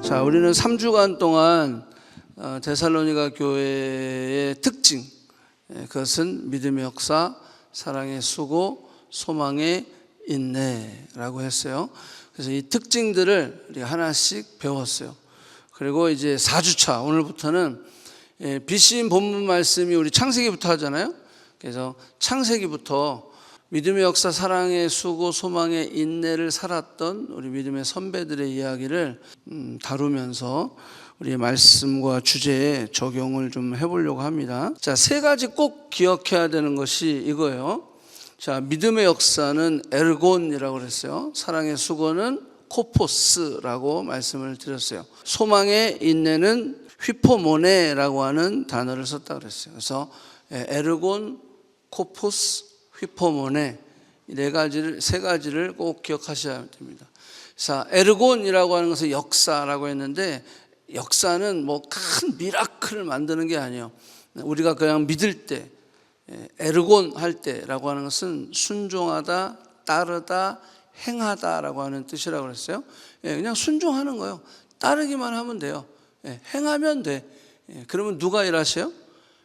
자, 우리는 3주간 동안 데살로니가 교회의 특징, 그것은 믿음의 역사, 사랑의 수고, 소망의 인내라고 했어요. 그래서 이 특징들을 우리가 하나씩 배웠어요. 그리고 이제 4주차, 오늘부터는 BC인 본문 말씀이 우리 창세기부터 하잖아요. 그래서 창세기부터 믿음의 역사, 사랑의 수고, 소망의 인내를 살았던 우리 믿음의 선배들의 이야기를 다루면서 우리 말씀과 주제에 적용을 좀 해보려고 합니다. 자, 세 가지 꼭 기억해야 되는 것이 이거예요. 자, 믿음의 역사는 에르곤이라고 그랬어요. 사랑의 수고는 코포스라고 말씀을 드렸어요. 소망의 인내는 휘포모네라고 하는 단어를 썼다 그랬어요. 그래서 에르곤, 코포스, 휘포모네, 세 가지를 꼭 기억하셔야 됩니다. 자, 에르곤이라고 하는 것은 역사라고 했는데, 역사는 뭐 큰 미라클을 만드는 게 아니에요. 우리가 그냥 믿을 때, 에르곤 할 때라고 하는 것은 순종하다, 따르다, 행하다라고 하는 뜻이라고 그랬어요. 그냥 순종하는 거예요. 따르기만 하면 돼요. 행하면 돼. 그러면 누가 일하셔요?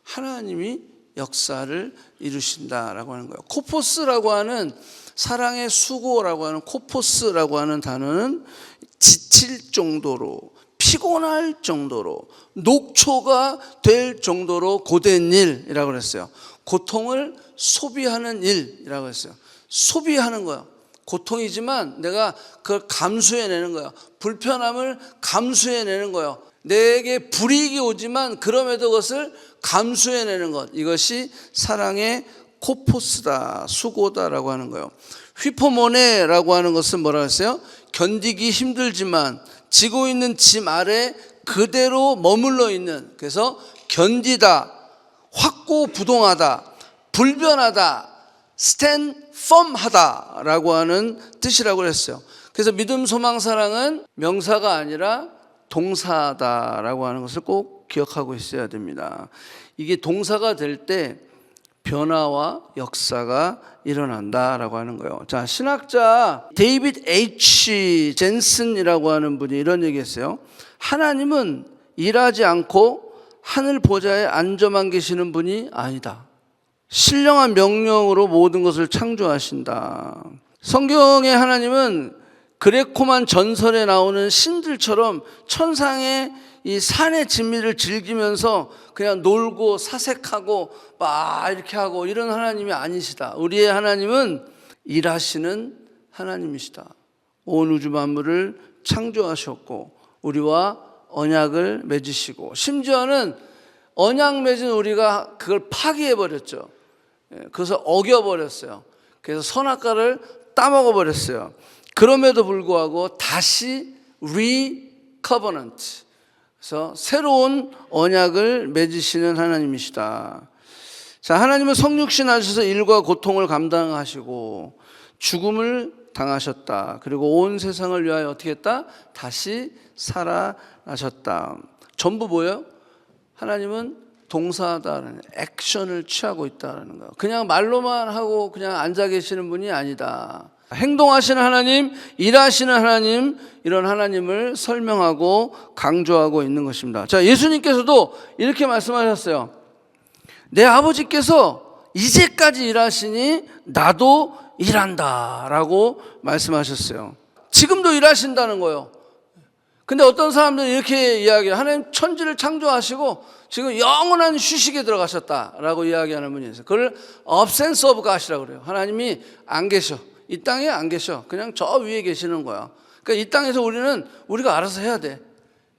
하나님이 역사를 이루신다라고 하는 거예요. 코포스라고 하는, 사랑의 수고라고 하는 코포스라고 하는 단어는 지칠 정도로, 피곤할 정도로, 녹초가 될 정도로 고된 일이라고 그랬어요. 고통을 소비하는 일이라고 했어요. 소비하는 거예요. 고통이지만 내가 그걸 감수해내는 거예요. 불편함을 감수해내는 거예요. 내게 불이익이 오지만 그럼에도 그것을 감수해내는 것, 이것이 사랑의 코포스다, 수고다라고 하는 거예요. 휘포모네라고 하는 것은 뭐라고 했어요? 견디기 힘들지만 지고 있는 짐 아래 그대로 머물러 있는, 그래서 견디다, 확고부동하다, 불변하다, stand firm하다 라고 하는 뜻이라고 했어요. 그래서 믿음, 소망, 사랑은 명사가 아니라 동사다라고 하는 것을 꼭 기억하고 있어야 됩니다. 이게 동사가 될 때 변화와 역사가 일어난다라고 하는 거예요. 자, 신학자 데이빗 H. 젠슨이라고 하는 분이 이런 얘기했어요. 하나님은 일하지 않고 하늘 보좌에 앉아만 계시는 분이 아니다. 신령한 명령으로 모든 것을 창조하신다. 성경의 하나님은 그레코만 전설에 나오는 신들처럼 천상의 이 산의 진미를 즐기면서 그냥 놀고 사색하고 막 이렇게 하고 이런 하나님이 아니시다. 우리의 하나님은 일하시는 하나님이시다. 온 우주 만물을 창조하셨고 우리와 언약을 맺으시고, 심지어는 언약 맺은 우리가 그걸 파기해버렸죠. 그래서 어겨버렸어요. 그래서 선악과를 따먹어버렸어요. 그럼에도 불구하고 다시 리커버넌트, 그래서 새로운 언약을 맺으시는 하나님이시다. 자, 하나님은 성육신 하셔서 일과 고통을 감당하시고 죽음을 당하셨다. 그리고 온 세상을 위하여 어떻게 했다? 다시 살아나셨다. 전부 뭐예요? 하나님은 동사다라는 액션을 취하고 있다는 거예요. 그냥 말로만 하고 그냥 앉아 계시는 분이 아니다. 행동하시는 하나님, 일하시는 하나님, 이런 하나님을 설명하고 강조하고 있는 것입니다. 자, 예수님께서도 이렇게 말씀하셨어요. 내 아버지께서 이제까지 일하시니 나도 일한다 라고 말씀하셨어요. 지금도 일하신다는 거예요. 근데 어떤 사람들은 이렇게 이야기해요. 하나님 천지를 창조하시고 지금 영원한 휴식에 들어가셨다라고 이야기하는 분이 있어요. 그걸 absence of God이라고 그래요. 하나님이 안 계셔. 이 땅에 안 계셔. 그냥 저 위에 계시는 거야. 그러니까 이 땅에서 우리가 알아서 해야 돼.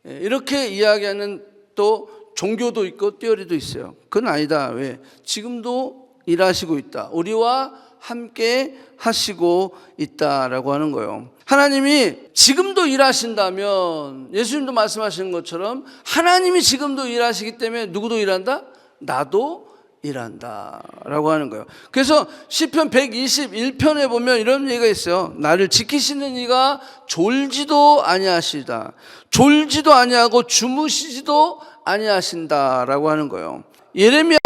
이렇게 이야기하는 또 종교도 있고 띠어리도 있어요. 그건 아니다. 왜? 지금도 일하시고 있다. 우리와 함께 하시고 있다라고 하는 거예요. 하나님이 지금도 일하신다면, 예수님도 말씀하시는 것처럼 하나님이 지금도 일하시기 때문에 누구도 일한다? 나도 일한다 라고 하는 거예요. 그래서 시편 121편에 보면 이런 얘기가 있어요. 나를 지키시는 이가 졸지도 아니하시다. 졸지도 아니하고 주무시지도 아니하신다 라고 하는 거예요. 예레미야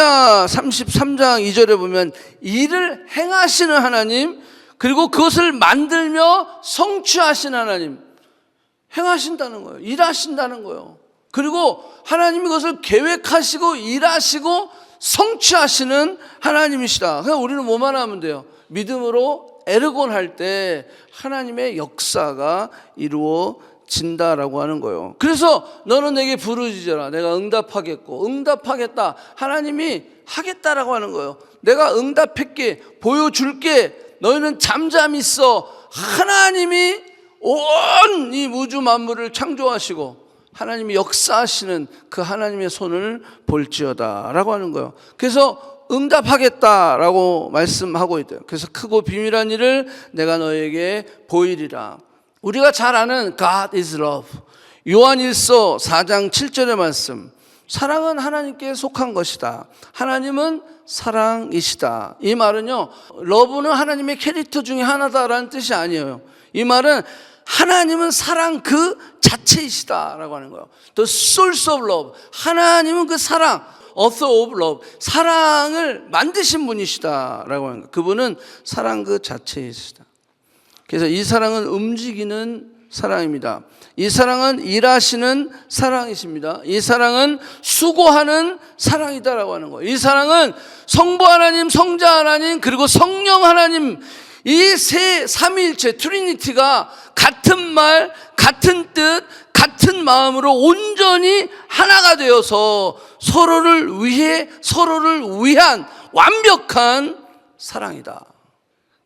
33장 2절에 보면 일을 행하시는 하나님, 그리고 그것을 만들며 성취하신 하나님, 행하신다는 거예요. 일하신다는 거예요. 그리고 하나님이 그것을 계획하시고 일하시고 성취하시는 하나님이시다. 그냥 우리는 뭐만 하면 돼요? 믿음으로 에르곤 할 때 하나님의 역사가 이루어진다라고 하는 거예요. 그래서 너는 내게 부르짖어라. 내가 응답하겠고, 응답하겠다. 하나님이 하겠다라고 하는 거예요. 내가 응답할게, 보여줄게. 너희는 잠잠히 있어. 하나님이 온 이 우주 만물을 창조하시고 하나님이 역사하시는 그 하나님의 손을 볼지어다 라고 하는 거예요. 그래서 응답하겠다라고 말씀하고 있대요. 그래서 크고 비밀한 일을 내가 너에게 보이리라. 우리가 잘 아는 God is love, 요한일서 4장 7절의 말씀, 사랑은 하나님께 속한 것이다. 하나님은 사랑이시다. 이 말은요, 러브는 하나님의 캐릭터 중에 하나다라는 뜻이 아니에요. 이 말은 하나님은 사랑 그 자체이시다라고 하는 거예요. The source of love. 하나님은 그 사랑, author of love. 사랑을 만드신 분이시다라고 하는 거예요. 그분은 사랑 그 자체이시다. 그래서 이 사랑은 움직이는 사랑입니다. 이 사랑은 일하시는 사랑이십니다. 이 사랑은 수고하는 사랑이다라고 하는 거예요. 이 사랑은 성부 하나님, 성자 하나님, 그리고 성령 하나님, 이 세 삼위일체 트리니티가 같은 말, 같은 뜻, 같은 마음으로 온전히 하나가 되어서 서로를 위해, 서로를 위한 완벽한 사랑이다.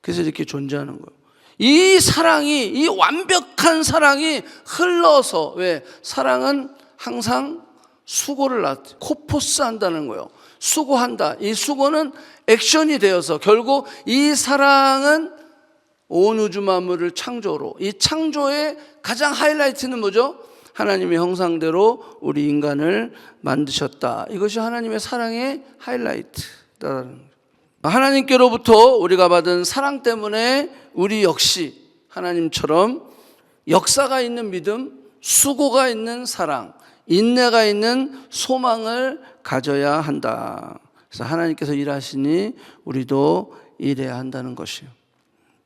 그래서 이렇게 존재하는 거예요. 이 사랑이, 이 완벽한 사랑이 흘러서, 왜? 사랑은 항상 수고를 코포스 한다는 거예요. 수고한다. 이 수고는 액션이 되어서 결국 이 사랑은 온 우주 만물을 창조로, 이 창조의 가장 하이라이트는 뭐죠? 하나님의 형상대로 우리 인간을 만드셨다. 이것이 하나님의 사랑의 하이라이트다라는 거예요. 하나님께로부터 우리가 받은 사랑 때문에 우리 역시 하나님처럼 역사가 있는 믿음, 수고가 있는 사랑, 인내가 있는 소망을 가져야 한다. 그래서 하나님께서 일하시니 우리도 일해야 한다는 것이에요.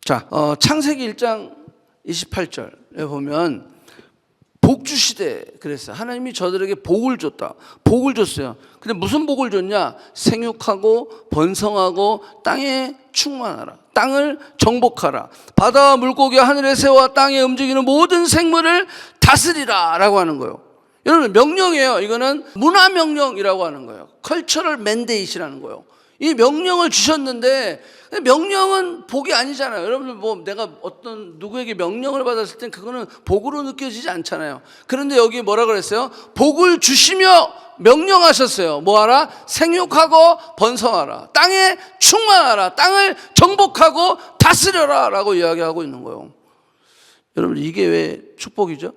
자, 창세기 1장 28절에 보면 복주 시대 그랬어요. 하나님이 저들에게 복을 줬다. 복을 줬어요. 근데 무슨 복을 줬냐? 생육하고 번성하고 땅에 충만하라. 땅을 정복하라. 바다와 물고기와 하늘의 새와 땅에 움직이는 모든 생물을 다스리라 라고 하는 거예요. 여러분, 명령이에요. 이거는 문화 명령이라고 하는 거예요. 컬처럴 맨데이트라는 거예요. 이 명령을 주셨는데, 명령은 복이 아니잖아요. 여러분들 뭐 내가 어떤 누구에게 명령을 받았을 땐 그거는 복으로 느껴지지 않잖아요. 그런데 여기 뭐라 그랬어요? 복을 주시며 명령하셨어요. 뭐하라? 생육하고 번성하라. 땅에 충만하라. 땅을 정복하고 다스려라 라고 이야기하고 있는 거예요. 여러분, 이게 왜 축복이죠?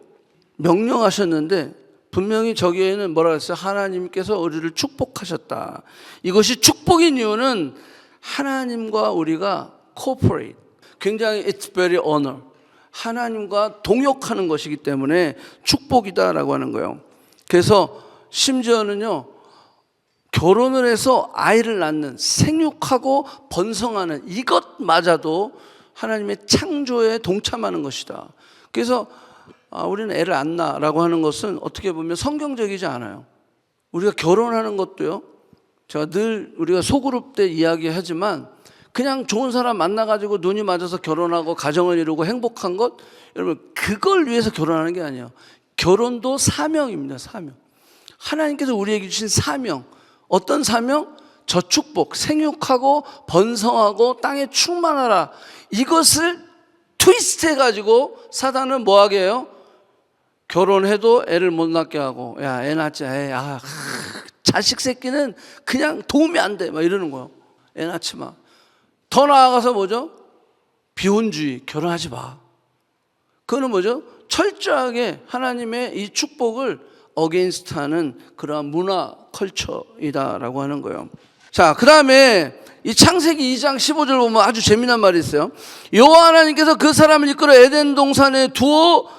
명령하셨는데 분명히 저기에는 뭐라 그랬어요? 하나님께서 우리를 축복하셨다. 이것이 축복인 이유는 하나님과 우리가 cooperate, 굉장히 it's very honor, 하나님과 동역하는 것이기 때문에 축복이다라고 하는 거예요. 그래서 심지어는요, 결혼을 해서 아이를 낳는, 생육하고 번성하는 이것마저도 하나님의 창조에 동참하는 것이다. 그래서 우리는 애를 안 낳아라고 하는 것은 어떻게 보면 성경적이지 않아요. 우리가 결혼하는 것도요, 제가 늘 우리가 소그룹 때 이야기하지만 그냥 좋은 사람 만나가지고 눈이 맞아서 결혼하고 가정을 이루고 행복한 것, 여러분 그걸 위해서 결혼하는 게 아니에요. 결혼도 사명입니다. 사명. 하나님께서 우리에게 주신 사명. 어떤 사명? 저 축복, 생육하고 번성하고 땅에 충만하라. 이것을 트위스트 해가지고 사단은 뭐하게 해요? 결혼해도 애를 못 낳게 하고, 야, 애 낳자. 자식 새끼는 그냥 도움이 안 돼. 막 이러는 거예요. 애 낳지 마. 더 나아가서 뭐죠? 비혼주의, 결혼하지 마. 그거는 뭐죠? 철저하게 하나님의 이 축복을 어게인스트 하는 그러한 문화 컬처이다라고 하는 거예요. 자, 그 다음에 이 창세기 2장 15절 보면 아주 재미난 말이 있어요. 여호와 하나님께서 그 사람을 이끌어 에덴 동산에 두어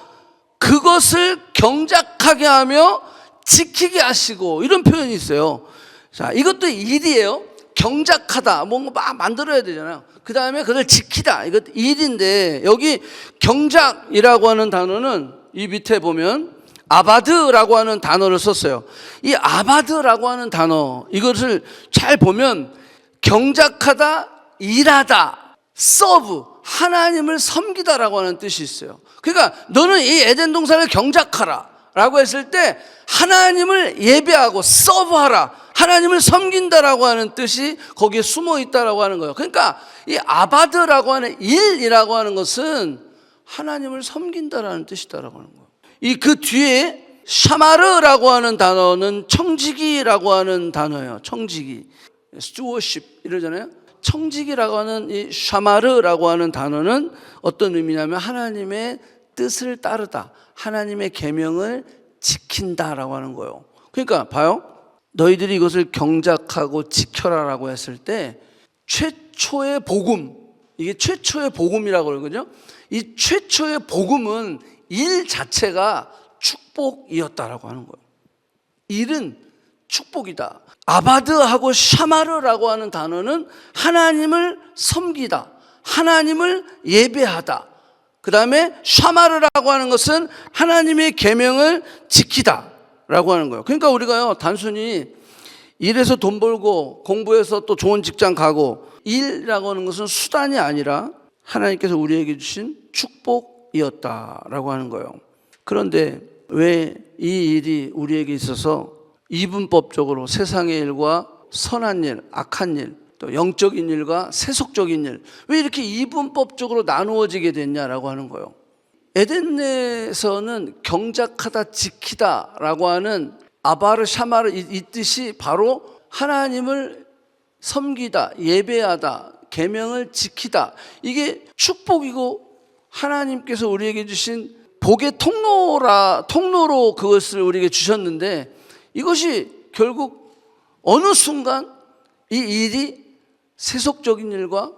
그것을 경작하게 하며 지키게 하시고, 이런 표현이 있어요. 자, 이것도 일이에요. 경작하다, 뭔가 막 만들어야 되잖아요. 그 다음에 그걸 지키다, 이것 일인데, 여기 경작이라고 하는 단어는 이 밑에 보면 아바드라고 하는 단어를 썼어요. 이 아바드라고 하는 단어, 이것을 잘 보면 경작하다, 일하다, 서브, 하나님을 섬기다라고 하는 뜻이 있어요. 그러니까 너는 이 에덴 동산을 경작하라 라고 했을 때 하나님을 예배하고 서브하라, 하나님을 섬긴다라고 하는 뜻이 거기에 숨어 있다라고 하는 거예요. 그러니까 이 아바드라고 하는 일이라고 하는 것은 하나님을 섬긴다라는 뜻이다라고 하는 거예요. 이 그 뒤에 샤마르라고 하는 단어는 청지기라고 하는 단어예요. 청지기, 스튜어십 이러잖아요. 청지기라고 하는 이 샤마르라고 하는 단어는 어떤 의미냐면 하나님의 뜻을 따르다, 하나님의 계명을 지킨다라고 하는 거예요. 그러니까 봐요. 너희들이 이것을 경작하고 지켜라라고 했을 때 최초의 복음, 이게 최초의 복음이라고 그러거든요. 이 최초의 복음은 일 자체가 축복이었다라고 하는 거예요. 일은 축복이다. 아바드하고 샤마르라고 하는 단어는 하나님을 섬기다, 하나님을 예배하다. 그 다음에 샤마르라고 하는 것은 하나님의 계명을 지키다 라고 하는 거예요. 그러니까 우리가요, 단순히 일해서 돈 벌고 공부해서 또 좋은 직장 가고, 일이라고 하는 것은 수단이 아니라 하나님께서 우리에게 주신 축복이었다라고 하는 거예요. 그런데 왜 이 일이 우리에게 있어서 이분법적으로 세상의 일과 선한 일, 악한 일, 또 영적인 일과 세속적인 일, 왜 이렇게 이분법적으로 나누어지게 됐냐라고 하는 거예요. 에덴에서는 경작하다, 지키다라고 하는 아바르, 샤마르 이 뜻이 바로 하나님을 섬기다, 예배하다, 계명을 지키다. 이게 축복이고 하나님께서 우리에게 주신 복의 통로로 그것을 우리에게 주셨는데, 이것이 결국 어느 순간 이 일이 세속적인 일과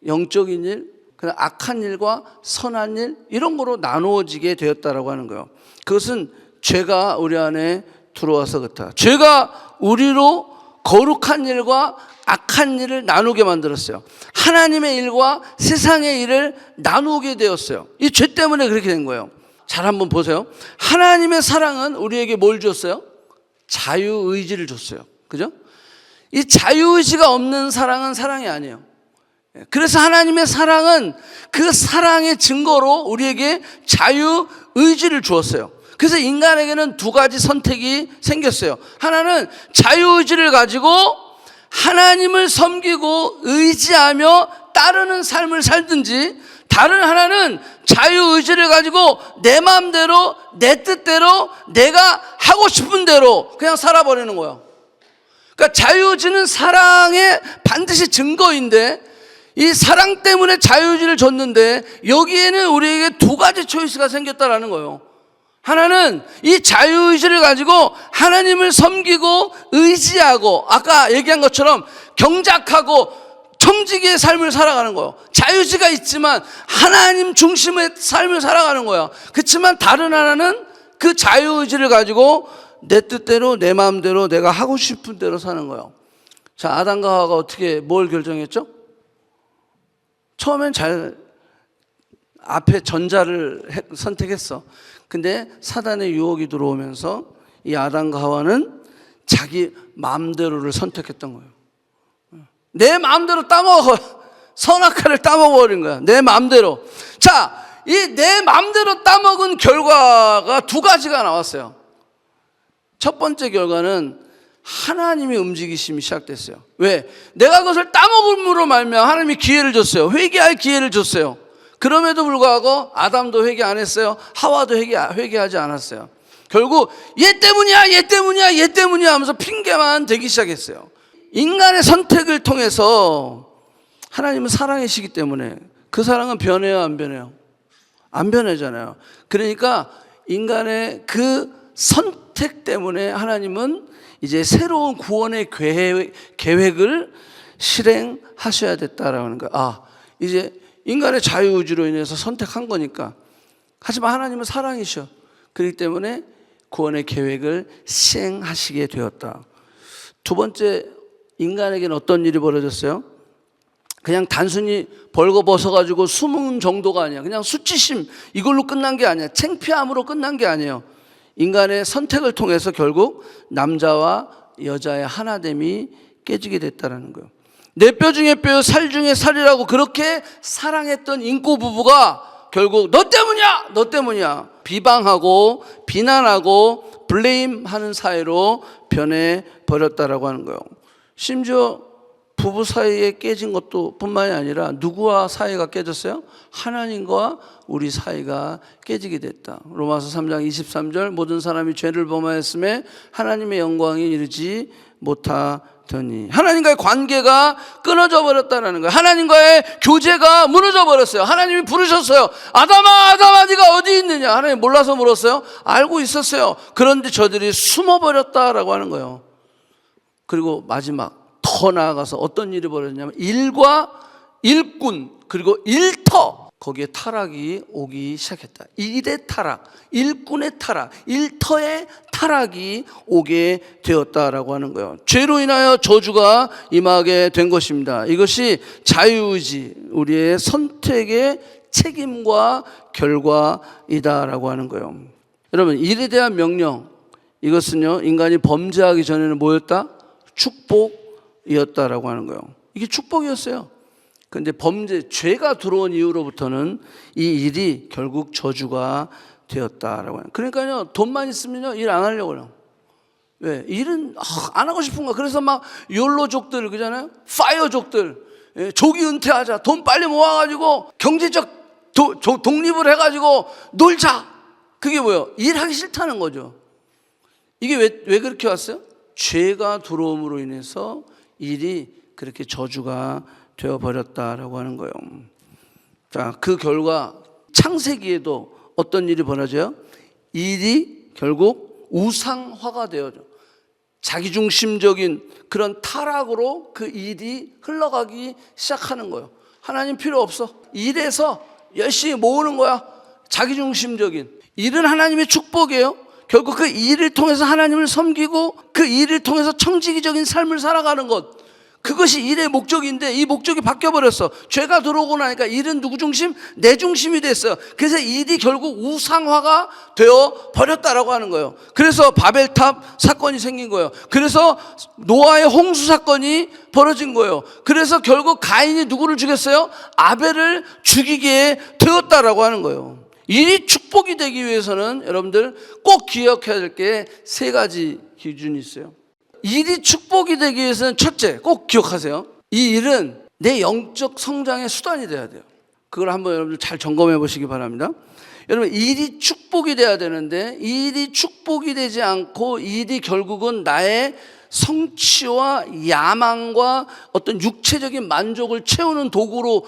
영적인 일, 그다음 악한 일과 선한 일, 이런 거로 나누어지게 되었다라고 하는 거예요. 그것은 죄가 우리 안에 들어와서 그렇다. 죄가 우리로 거룩한 일과 악한 일을 나누게 만들었어요. 하나님의 일과 세상의 일을 나누게 되었어요. 이 죄 때문에 그렇게 된 거예요. 잘 한번 보세요. 하나님의 사랑은 우리에게 뭘 줬어요? 자유의지를 줬어요. 그죠? 이 자유의지가 없는 사랑은 사랑이 아니에요. 그래서 하나님의 사랑은 그 사랑의 증거로 우리에게 자유의지를 주었어요. 그래서 인간에게는 두 가지 선택이 생겼어요. 하나는 자유의지를 가지고 하나님을 섬기고 의지하며 따르는 삶을 살든지, 다른 하나는 자유의지를 가지고 내 마음대로, 내 뜻대로, 내가 하고 싶은 대로 그냥 살아버리는 거예요. 그러니까 자유의지는 사랑의 반드시 증거인데, 이 사랑 때문에 자유의지를 줬는데 여기에는 우리에게 두 가지 초이스가 생겼다라는 거예요. 하나는 이 자유의지를 가지고 하나님을 섬기고 의지하고, 아까 얘기한 것처럼 경작하고 청지기의 삶을 살아가는 거예요. 자유의지가 있지만 하나님 중심의 삶을 살아가는 거예요. 그렇지만 다른 하나는 그 자유의지를 가지고 내 뜻대로, 내 마음대로, 내가 하고 싶은 대로 사는 거예요. 자, 아담과 하와가 어떻게 뭘 결정했죠? 처음엔 잘 앞에 전자를 선택했어. 근데 사단의 유혹이 들어오면서 이 아담과 하와는 자기 마음대로를 선택했던 거예요. 내 마음대로 따먹어, 선악과를 따먹어버린 거야. 내 마음대로. 자, 이 내 마음대로 따먹은 결과가 두 가지가 나왔어요. 첫 번째 결과는 하나님의 움직이심이 시작됐어요. 왜? 내가 그것을 따먹음으로 말미암아 하나님이 기회를 줬어요. 회개할 기회를 줬어요. 그럼에도 불구하고 아담도 회개 안 했어요. 하와도 회개하지 않았어요. 결국 얘 때문이야, 얘 때문이야, 얘 때문이야 하면서 핑계만 대기 시작했어요. 인간의 선택을 통해서 하나님은 사랑이시기 때문에 그 사랑은 변해요, 안 변해요? 안 변하잖아요. 그러니까 인간의 그 선택 때문에 하나님은 이제 새로운 구원의 계획을 실행하셔야 됐다라는 거예요. 아, 이제 인간의 자유의지로 인해서 선택한 거니까. 하지만 하나님은 사랑이셔. 그렇기 때문에 구원의 계획을 시행하시게 되었다. 두 번째, 인간에게는 어떤 일이 벌어졌어요? 그냥 단순히 벌거벗어가지고 숨은 정도가 아니야. 그냥 수치심 이걸로 끝난 게 아니야. 창피함으로 끝난 게 아니에요. 인간의 선택을 통해서 결국 남자와 여자의 하나됨이 깨지게 됐다는 거예요. 내 뼈 중에 뼈, 살 중에 살이라고 그렇게 사랑했던 인고 부부가 결국 너 때문이야! 너 때문이야! 비방하고 비난하고 블레임하는 사이로 변해버렸다라고 하는 거예요. 심지어 부부 사이에 깨진 것도 뿐만이 아니라 누구와 사이가 깨졌어요? 하나님과 우리 사이가 깨지게 됐다. 로마서 3장 23절 모든 사람이 죄를 범하였음에 하나님의 영광이 이르지 못하더니 하나님과의 관계가 끊어져 버렸다는 거예요. 하나님과의 교제가 무너져 버렸어요. 하나님이 부르셨어요. 아담아 아담아 네가 어디 있느냐. 하나님 몰라서 물었어요? 알고 있었어요. 그런데 저들이 숨어버렸다라고 하는 거예요. 그리고 마지막 더 나아가서 어떤 일이 벌어졌냐면 일과 일꾼 그리고 일터 거기에 타락이 오기 시작했다. 일의 타락, 일꾼의 타락, 일터의 타락이 오게 되었다라고 하는 거예요. 죄로 인하여 저주가 임하게 된 것입니다. 이것이 자유의지, 우리의 선택의 책임과 결과이다라고 하는 거예요. 여러분, 일에 대한 명령, 이것은요 인간이 범죄하기 전에는 뭐였다? 축복이었다라고 하는 거예요. 이게 축복이었어요. 그런데 범죄, 죄가 들어온 이후로부터는 이 일이 결국 저주가 되었다라고 해요. 그러니까요, 돈만 있으면요, 일 안 하려고 해요. 왜? 일은 안 하고 싶은 거야. 그래서 막 욜로족들, 그잖아요? 파이어족들, 조기 은퇴하자. 돈 빨리 모아가지고 경제적 독립을 해가지고 놀자. 그게 뭐예요? 일하기 싫다는 거죠. 이게 왜 그렇게 왔어요? 죄가 들어옴으로 인해서 일이 그렇게 저주가 되어버렸다라고 하는 거예요. 자, 그 결과 창세기에도 어떤 일이 벌어져요? 일이 결국 우상화가 되어져. 자기중심적인 그런 타락으로 그 일이 흘러가기 시작하는 거예요. 하나님 필요 없어. 일에서 열심히 모으는 거야. 자기중심적인. 일은 하나님의 축복이에요. 결국 그 일을 통해서 하나님을 섬기고 그 일을 통해서 청지기적인 삶을 살아가는 것, 그것이 일의 목적인데 이 목적이 바뀌어버렸어. 죄가 들어오고 나니까 일은 누구 중심? 내 중심이 됐어요. 그래서 일이 결국 우상화가 되어버렸다라고 하는 거예요. 그래서 바벨탑 사건이 생긴 거예요. 그래서 노아의 홍수 사건이 벌어진 거예요. 그래서 결국 가인이 누구를 죽였어요? 아벨을 죽이게 되었다라고 하는 거예요. 일이 축복이 되기 위해서는 여러분들 꼭 기억해야 될 게 세 가지 기준이 있어요. 일이 축복이 되기 위해서는 첫째, 꼭 기억하세요. 이 일은 내 영적 성장의 수단이 돼야 돼요. 그걸 한번 여러분들 잘 점검해 보시기 바랍니다. 여러분, 일이 축복이 돼야 되는데 일이 축복이 되지 않고 일이 결국은 나의 성취와 야망과 어떤 육체적인 만족을 채우는 도구로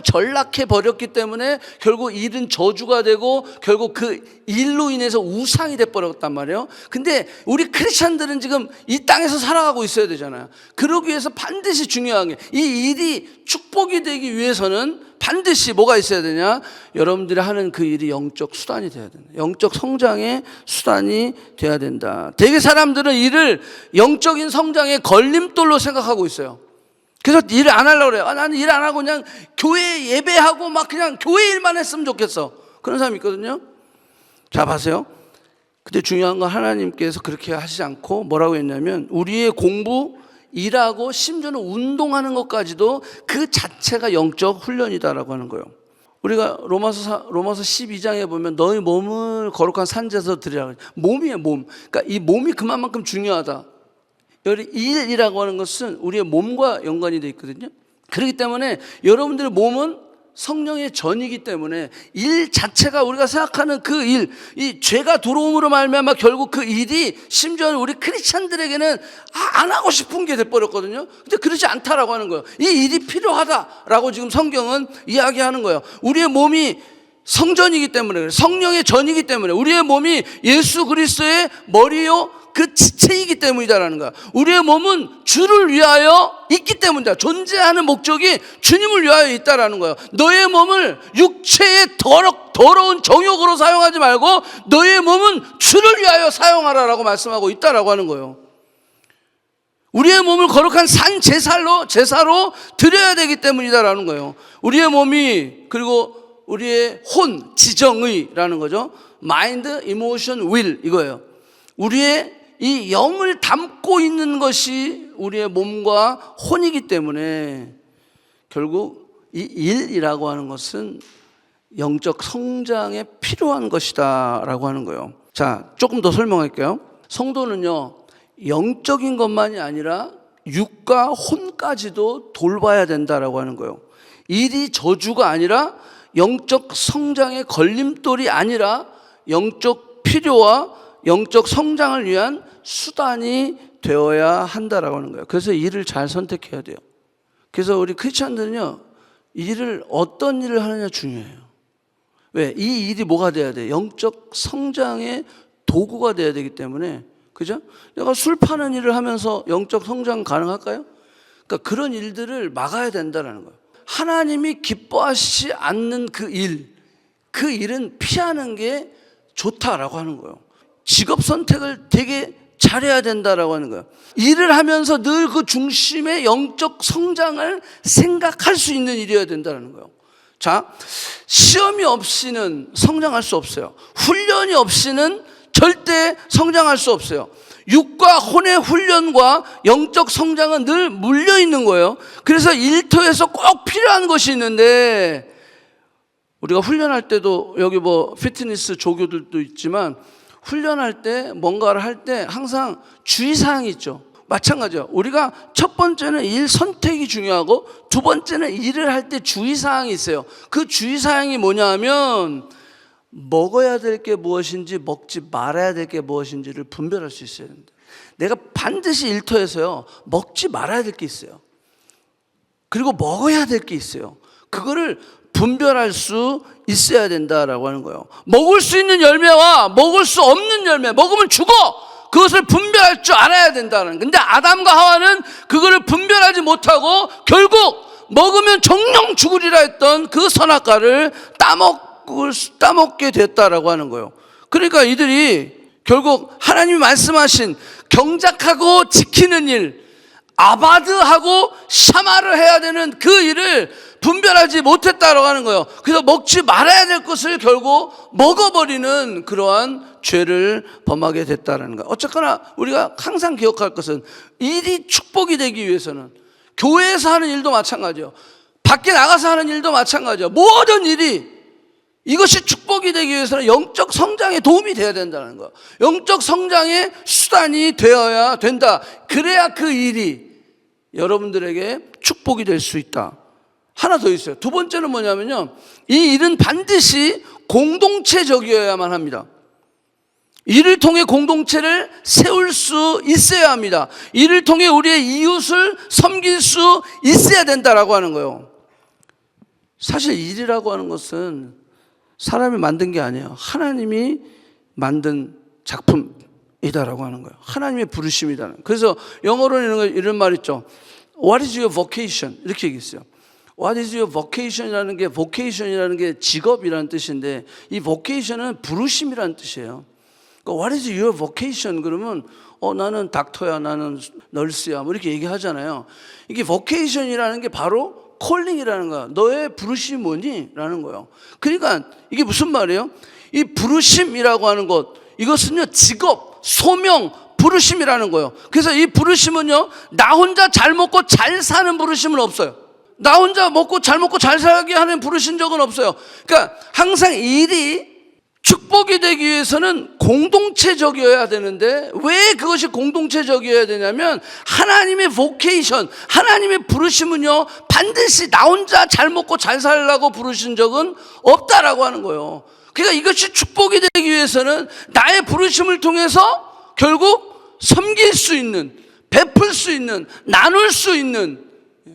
전락해 버렸기 때문에 결국 일은 저주가 되고 결국 그 일로 인해서 우상이 돼 버렸단 말이에요. 근데 우리 크리스찬들은 지금 이 땅에서 살아가고 있어야 되잖아요. 그러기 위해서 반드시 중요한 게 이 일이 축복이 되기 위해서는 반드시 뭐가 있어야 되냐? 여러분들이 하는 그 일이 영적 수단이 돼야 된다. 영적 성장의 수단이 돼야 된다. 대개 사람들은 일을 영적인 성장의 걸림돌로 생각하고 있어요. 그래서 일을 안 하려고 그래요. 나는 일 안 하고 그냥 교회 예배하고 막 그냥 교회 일만 했으면 좋겠어. 그런 사람이 있거든요. 자, 봐세요. 근데 중요한 건 하나님께서 그렇게 하시지 않고 뭐라고 했냐면 우리의 공부, 일하고 심지어는 운동하는 것까지도 그 자체가 영적 훈련이다라고 하는 거예요. 우리가 로마서 12장에 보면 너희 몸을 거룩한 산제에서 드리라. 몸이에요, 몸. 그러니까 이 몸이 그만큼 중요하다. 여기 일이라고 하는 것은 우리의 몸과 연관이 되어 있거든요. 그렇기 때문에 여러분들의 몸은 성령의 전이기 때문에 일 자체가 우리가 생각하는 그 일, 이 죄가 들어옴으로 말미암아 결국 그 일이 심지어는 우리 크리스찬들에게는 안 하고 싶은 게 돼버렸거든요. 근데 그렇지 않다라고 하는 거예요. 이 일이 필요하다라고 지금 성경은 이야기하는 거예요. 우리의 몸이 성전이기 때문에, 성령의 전이기 때문에, 우리의 몸이 예수 그리스도의 머리요 그 지체이기 때문이다라는 거야. 우리의 몸은 주를 위하여 있기 때문이다. 존재하는 목적이 주님을 위하여 있다라는 거야. 너의 몸을 육체의 더러운 정욕으로 사용하지 말고 너의 몸은 주를 위하여 사용하라라고 말씀하고 있다라고 하는 거예요. 우리의 몸을 거룩한 산 제사로 드려야 되기 때문이다라는 거예요. 우리의 몸이, 그리고 우리의 혼, 지정의라는 거죠. 마인드, 이모션, 윌, 이거예요. 우리의 이 영을 담고 있는 것이 우리의 몸과 혼이기 때문에 결국 이 일이라고 하는 것은 영적 성장에 필요한 것이다 라고 하는 거예요. 자, 조금 더 설명할게요. 성도는요, 영적인 것만이 아니라 육과 혼까지도 돌봐야 된다라고 하는 거예요. 일이 저주가 아니라 영적 성장의 걸림돌이 아니라 영적 필요와 영적 성장을 위한 수단이 되어야 한다라고 하는 거예요. 그래서 일을 잘 선택해야 돼요. 그래서 우리 크리스찬들은요, 어떤 일을 하느냐 중요해요. 왜? 이 일이 뭐가 돼야 돼? 영적 성장의 도구가 돼야 되기 때문에, 그죠? 내가 술 파는 일을 하면서 영적 성장 가능할까요? 그러니까 그런 일들을 막아야 된다는 거예요. 하나님이 기뻐하시지 않는 그 일은 피하는 게 좋다라고 하는 거예요. 직업 선택을 되게 잘해야 된다라고 하는 거예요. 일을 하면서 늘 그 중심에 영적 성장을 생각할 수 있는 일이어야 된다는 거예요. 자, 시험이 없이는 성장할 수 없어요. 훈련이 없이는 절대 성장할 수 없어요. 육과 혼의 훈련과 영적 성장은 늘 물려 있는 거예요. 그래서 일터에서 꼭 필요한 것이 있는데, 우리가 훈련할 때도 여기 뭐 피트니스 조교들도 있지만, 훈련할 때 뭔가를 할 때 항상 주의사항이 있죠. 마찬가지예요. 우리가 첫 번째는 일 선택이 중요하고, 두 번째는 일을 할 때 주의사항이 있어요. 그 주의사항이 뭐냐 하면, 먹어야 될 게 무엇인지 먹지 말아야 될 게 무엇인지를 분별할 수 있어야 된다. 내가 반드시 일터에서요, 먹지 말아야 될 게 있어요. 그리고 먹어야 될 게 있어요. 그거를 분별할 수 있어야 된다라고 하는 거예요. 먹을 수 있는 열매와 먹을 수 없는 열매, 먹으면 죽어! 그것을 분별할 줄 알아야 된다는. 근데 아담과 하와는 그거를 분별하지 못하고 결국 먹으면 정령 죽으리라 했던 그 선악과를 따먹게 됐다라고 하는 거예요. 그러니까 이들이 결국 하나님이 말씀하신 경작하고 지키는 일, 아바드하고 샤마를 해야 되는 그 일을 분별하지 못했다라고 하는 거예요. 그래서 먹지 말아야 될 것을 결국 먹어버리는 그러한 죄를 범하게 됐다는 거예요. 어쨌거나 우리가 항상 기억할 것은, 일이 축복이 되기 위해서는 교회에서 하는 일도 마찬가지예요. 밖에 나가서 하는 일도 마찬가지예요. 모든 일이 이것이 축복이 되기 위해서는 영적 성장에 도움이 되어야 된다는 거예요. 영적 성장의 수단이 되어야 된다. 그래야 그 일이 여러분들에게 축복이 될 수 있다. 하나 더 있어요. 두 번째는 뭐냐면요, 이 일은 반드시 공동체적이어야만 합니다. 이를 통해 공동체를 세울 수 있어야 합니다. 이를 통해 우리의 이웃을 섬길 수 있어야 된다라고 하는 거예요. 사실 일이라고 하는 것은 사람이 만든 게 아니에요. 하나님이 만든 작품이다라고 하는 거예요. 하나님의 부르심이다. 그래서 영어로는 이런 말 있죠. What is your vocation? 이렇게 얘기했어요. What is your vocation이라는 게, vocation이라는 게 직업이라는 뜻인데, 이 vocation은 부르심이라는 뜻이에요. 그러니까 What is your vocation? 그러면 나는 닥터야, 나는 널스야, 뭐 이렇게 얘기하잖아요. 이게 vocation이라는 게 바로 콜링이라는 거야. 너의 부르심이 뭐니? 라는 거예요. 그러니까 이게 무슨 말이에요? 이 부르심이라고 하는 것, 이것은요, 직업, 소명, 부르심이라는 거예요. 그래서 이 부르심은요, 나 혼자 잘 먹고 잘 사는 부르심은 없어요. 나 혼자 잘 먹고 잘 살게 하는 부르신 적은 없어요. 그러니까 항상 일이 축복이 되기 위해서는 공동체적이어야 되는데, 왜 그것이 공동체적이어야 되냐면, 하나님의 vocation, 하나님의 부르심은요, 반드시 나 혼자 잘 먹고 잘 살라고 부르신 적은 없다라고 하는 거예요. 그러니까 이것이 축복이 되기 위해서는 나의 부르심을 통해서 결국 섬길 수 있는, 베풀 수 있는, 나눌 수 있는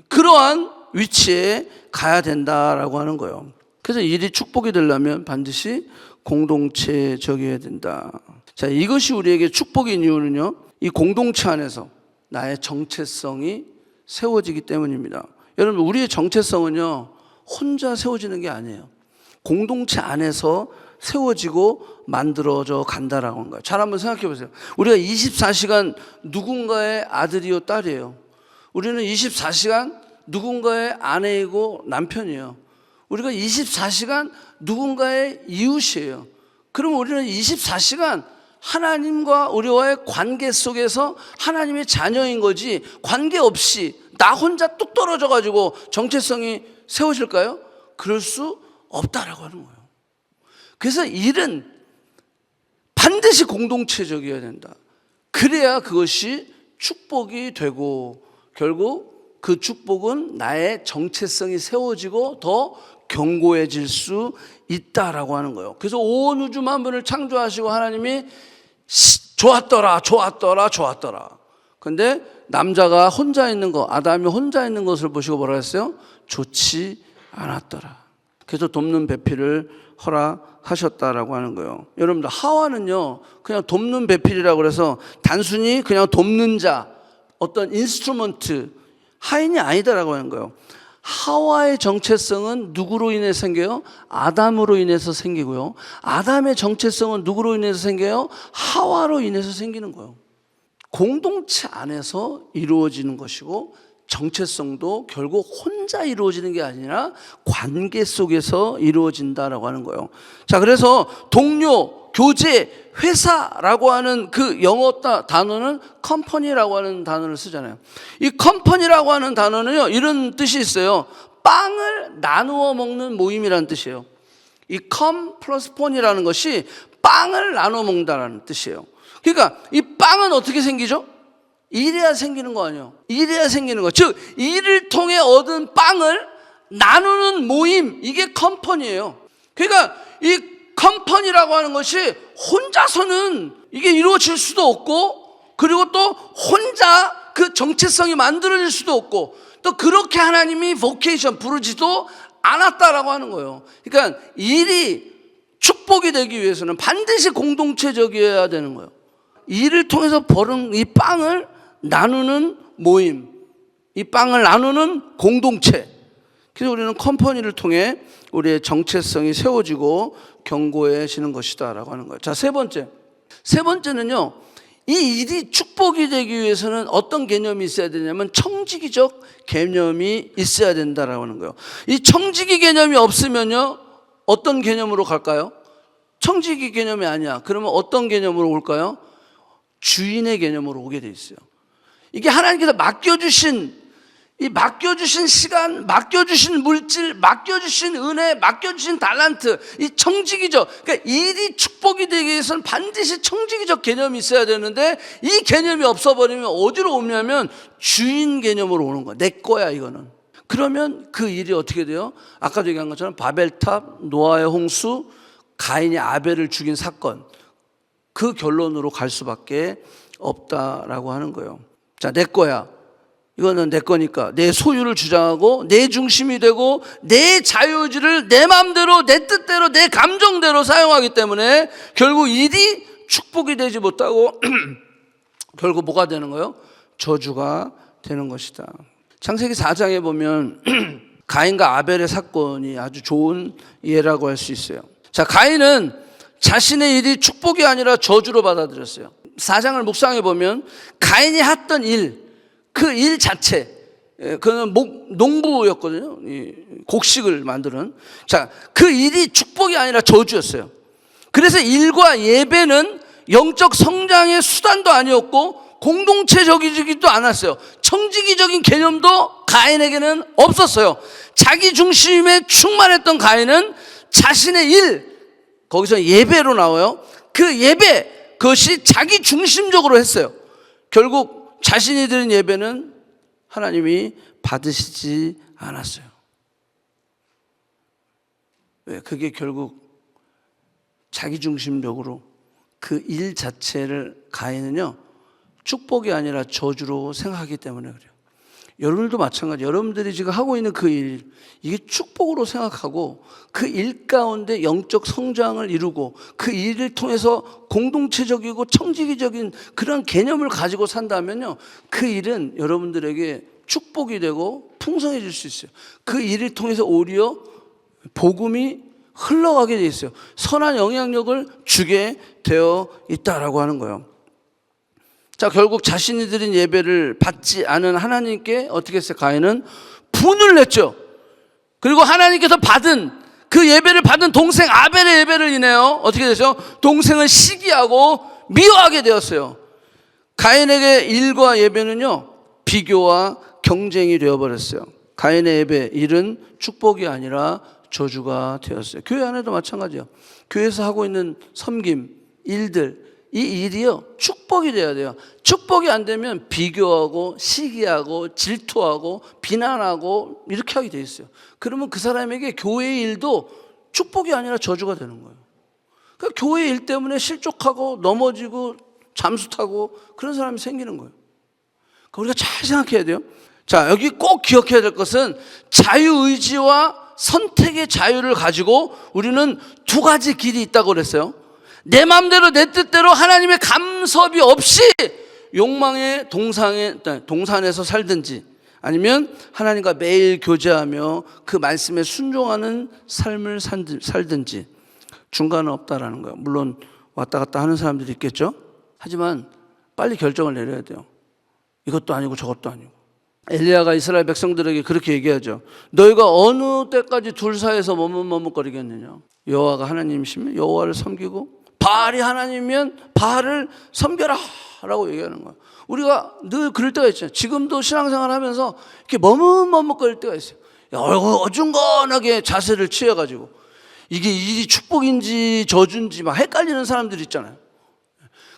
그러한 위치에 가야 된다라고 하는 거예요. 그래서 일이 축복이 되려면 반드시 공동체적이어야 된다. 자, 이것이 우리에게 축복인 이유는요, 이 공동체 안에서 나의 정체성이 세워지기 때문입니다. 여러분, 우리의 정체성은요, 혼자 세워지는 게 아니에요. 공동체 안에서 세워지고 만들어져 간다라고 하는 거예요. 잘 한번 생각해 보세요. 우리가 24시간 누군가의 아들이요 딸이에요. 우리는 24시간 누군가의 아내이고 남편이에요. 우리가 24시간 누군가의 이웃이에요. 그럼 우리는 24시간 하나님과 우리와의 관계 속에서 하나님의 자녀인 거지, 관계없이 나 혼자 뚝 떨어져 가지고 정체성이 세워질까요? 그럴 수 없다라고 하는 거예요. 그래서 일은 반드시 공동체적이어야 된다. 그래야 그것이 축복이 되고 결국 그 축복은 나의 정체성이 세워지고 더 견고해질 수 있다라고 하는 거예요. 그래서 온 우주 만물을 창조하시고 하나님이 좋았더라 좋았더라 좋았더라. 근데 남자가 혼자 있는 거, 아담이 혼자 있는 것을 보시고 뭐라 했어요? 좋지 않았더라. 그래서 돕는 배필을 허락하셨다라고 하는 거예요. 여러분들, 하와는요 그냥 돕는 배필이라고 그래서 단순히 그냥 돕는 자, 어떤 인스트루먼트, 하인이 아니다라고 하는 거예요. 하와의 정체성은 누구로 인해 생겨요? 아담으로 인해서 생기고요. 아담의 정체성은 누구로 인해서 생겨요? 하와로 인해서 생기는 거예요. 공동체 안에서 이루어지는 것이고, 정체성도 결국 혼자 이루어지는 게 아니라 관계 속에서 이루어진다라고 하는 거예요. 자, 그래서 동료, 교제, 회사라고 하는 그 영어 단어는 컴퍼니라고 하는 단어를 쓰잖아요. 이 컴퍼니라고 하는 단어는요 이런 뜻이 있어요. 빵을 나누어 먹는 모임이라는 뜻이에요. 이 컴 플러스 폰이라는 것이 빵을 나눠 먹는다는 뜻이에요. 그러니까 이 빵은 어떻게 생기죠? 일해야 생기는 거 아니에요. 일해야 생기는 거. 즉 일을 통해 얻은 빵을 나누는 모임, 이게 컴퍼니예요. 그러니까 이 컴퍼니라고 하는 것이 혼자서는 이게 이루어질 수도 없고, 그리고 또 혼자 그 정체성이 만들어질 수도 없고, 또 그렇게 하나님이 보케이션 부르지도 않았다라고 하는 거예요. 그러니까 일이 축복이 되기 위해서는 반드시 공동체적이어야 되는 거예요. 일을 통해서 벌은 이 빵을 나누는 모임, 이 빵을 나누는 공동체. 그래서 우리는 컴퍼니를 통해 우리의 정체성이 세워지고 견고해지는 것이다라고 하는 거예요. 자, 세 번째는요, 이 일이 축복이 되기 위해서는 어떤 개념이 있어야 되냐면 청지기적 개념이 있어야 된다라고 하는 거예요. 이 청지기 개념이 없으면요 어떤 개념으로 갈까요? 청지기 개념이 아니야. 그러면 어떤 개념으로 올까요? 주인의 개념으로 오게 돼 있어요. 이게 하나님께서 맡겨주신 시간, 맡겨주신 물질, 맡겨주신 은혜, 맡겨주신 달란트, 이 청지기적, 그러니까 일이 축복이 되기 위해서는 반드시 청지기적 개념이 있어야 되는데, 이 개념이 없어버리면 어디로 오냐면 주인 개념으로 오는 거야. 내 거야 이거는. 그러면 그 일이 어떻게 돼요? 아까도 얘기한 것처럼 바벨탑, 노아의 홍수, 가인이 아벨을 죽인 사건, 그 결론으로 갈 수밖에 없다라고 하는 거예요. 자, 내 거야. 이거는 내 거니까 내 소유를 주장하고 내 중심이 되고 내 자유의지를 내 마음대로, 내 뜻대로, 내 감정대로 사용하기 때문에 결국 일이 축복이 되지 못하고 결국 뭐가 되는 거예요? 저주가 되는 것이다. 창세기 4장에 보면 가인과 아벨의 사건이 아주 좋은 예라고 할 수 있어요. 자, 가인은 자신의 일이 축복이 아니라 저주로 받아들였어요. 4장을 묵상해 보면 가인이 했던 일, 그 일 자체, 그는 농부였거든요. 곡식을 만드는. 자, 그 일이 축복이 아니라 저주였어요. 그래서 일과 예배는 영적 성장의 수단도 아니었고 공동체적이지도 않았어요. 청지기적인 개념도 가인에게는 없었어요. 자기 중심에 충만했던 가인은 자신의 일, 거기서 예배로 나와요. 그 예배, 그것이 자기 중심적으로 했어요. 결국 자신이 드린 예배는 하나님이 받으시지 않았어요. 왜? 그게 결국 자기중심적으로 그 일 자체를 가인은요 축복이 아니라 저주로 생각하기 때문에 그래요. 여러분들도 마찬가지. 여러분들이 지금 하고 있는 그 일, 이게 축복으로 생각하고 그 일 가운데 영적 성장을 이루고 그 일을 통해서 공동체적이고 청지기적인 그런 개념을 가지고 산다면요, 그 일은 여러분들에게 축복이 되고 풍성해질 수 있어요. 그 일을 통해서 오히려 복음이 흘러가게 돼 있어요. 선한 영향력을 주게 되어 있다라고 하는 거예요. 자, 결국 자신이 드린 예배를 받지 않은 하나님께 어떻게 했어요? 가인은 분을 냈죠. 그리고 하나님께서 받은 그 예배를 받은 동생 아벨의 예배를 인해요 어떻게 되죠? 동생을 시기하고 미워하게 되었어요. 가인에게 일과 예배는요 비교와 경쟁이 되어버렸어요. 가인의 예배 일은 축복이 아니라 저주가 되었어요. 교회 안에도 마찬가지예요. 교회에서 하고 있는 섬김 일들, 이 일이요 축복이 돼야 돼요. 축복이 안 되면 비교하고 시기하고 질투하고 비난하고 이렇게 하게 돼 있어요. 그러면 그 사람에게 교회의 일도 축복이 아니라 저주가 되는 거예요. 그러니까 교회 일 때문에 실족하고 넘어지고 잠수 타고 그런 사람이 생기는 거예요. 그러니까 우리가 잘 생각해야 돼요. 자, 여기 꼭 기억해야 될 것은 자유의지와 선택의 자유를 가지고 우리는 두 가지 길이 있다고 그랬어요. 내 마음대로 내 뜻대로 하나님의 간섭이 없이 욕망의 동산에서 살든지 아니면 하나님과 매일 교제하며 그 말씀에 순종하는 삶을 살든지 중간은 없다라는 거예요. 물론 왔다 갔다 하는 사람들이 있겠죠. 하지만 빨리 결정을 내려야 돼요. 이것도 아니고 저것도 아니고. 엘리야가 이스라엘 백성들에게 그렇게 얘기하죠. 너희가 어느 때까지 둘 사이에서 머뭇머뭇거리겠느냐. 여호와가 하나님이시면 여호와를 섬기고 바알이 하나님이면 바알을 섬겨라 라고 얘기하는 거예요. 우리가 늘 그럴 때가 있잖아요. 지금도 신앙생활 하면서 이렇게 머뭇머뭇거릴 때가 있어요. 어중간하게 자세를 취해가지고 이게 일이 축복인지 저주인지 막 헷갈리는 사람들이 있잖아요.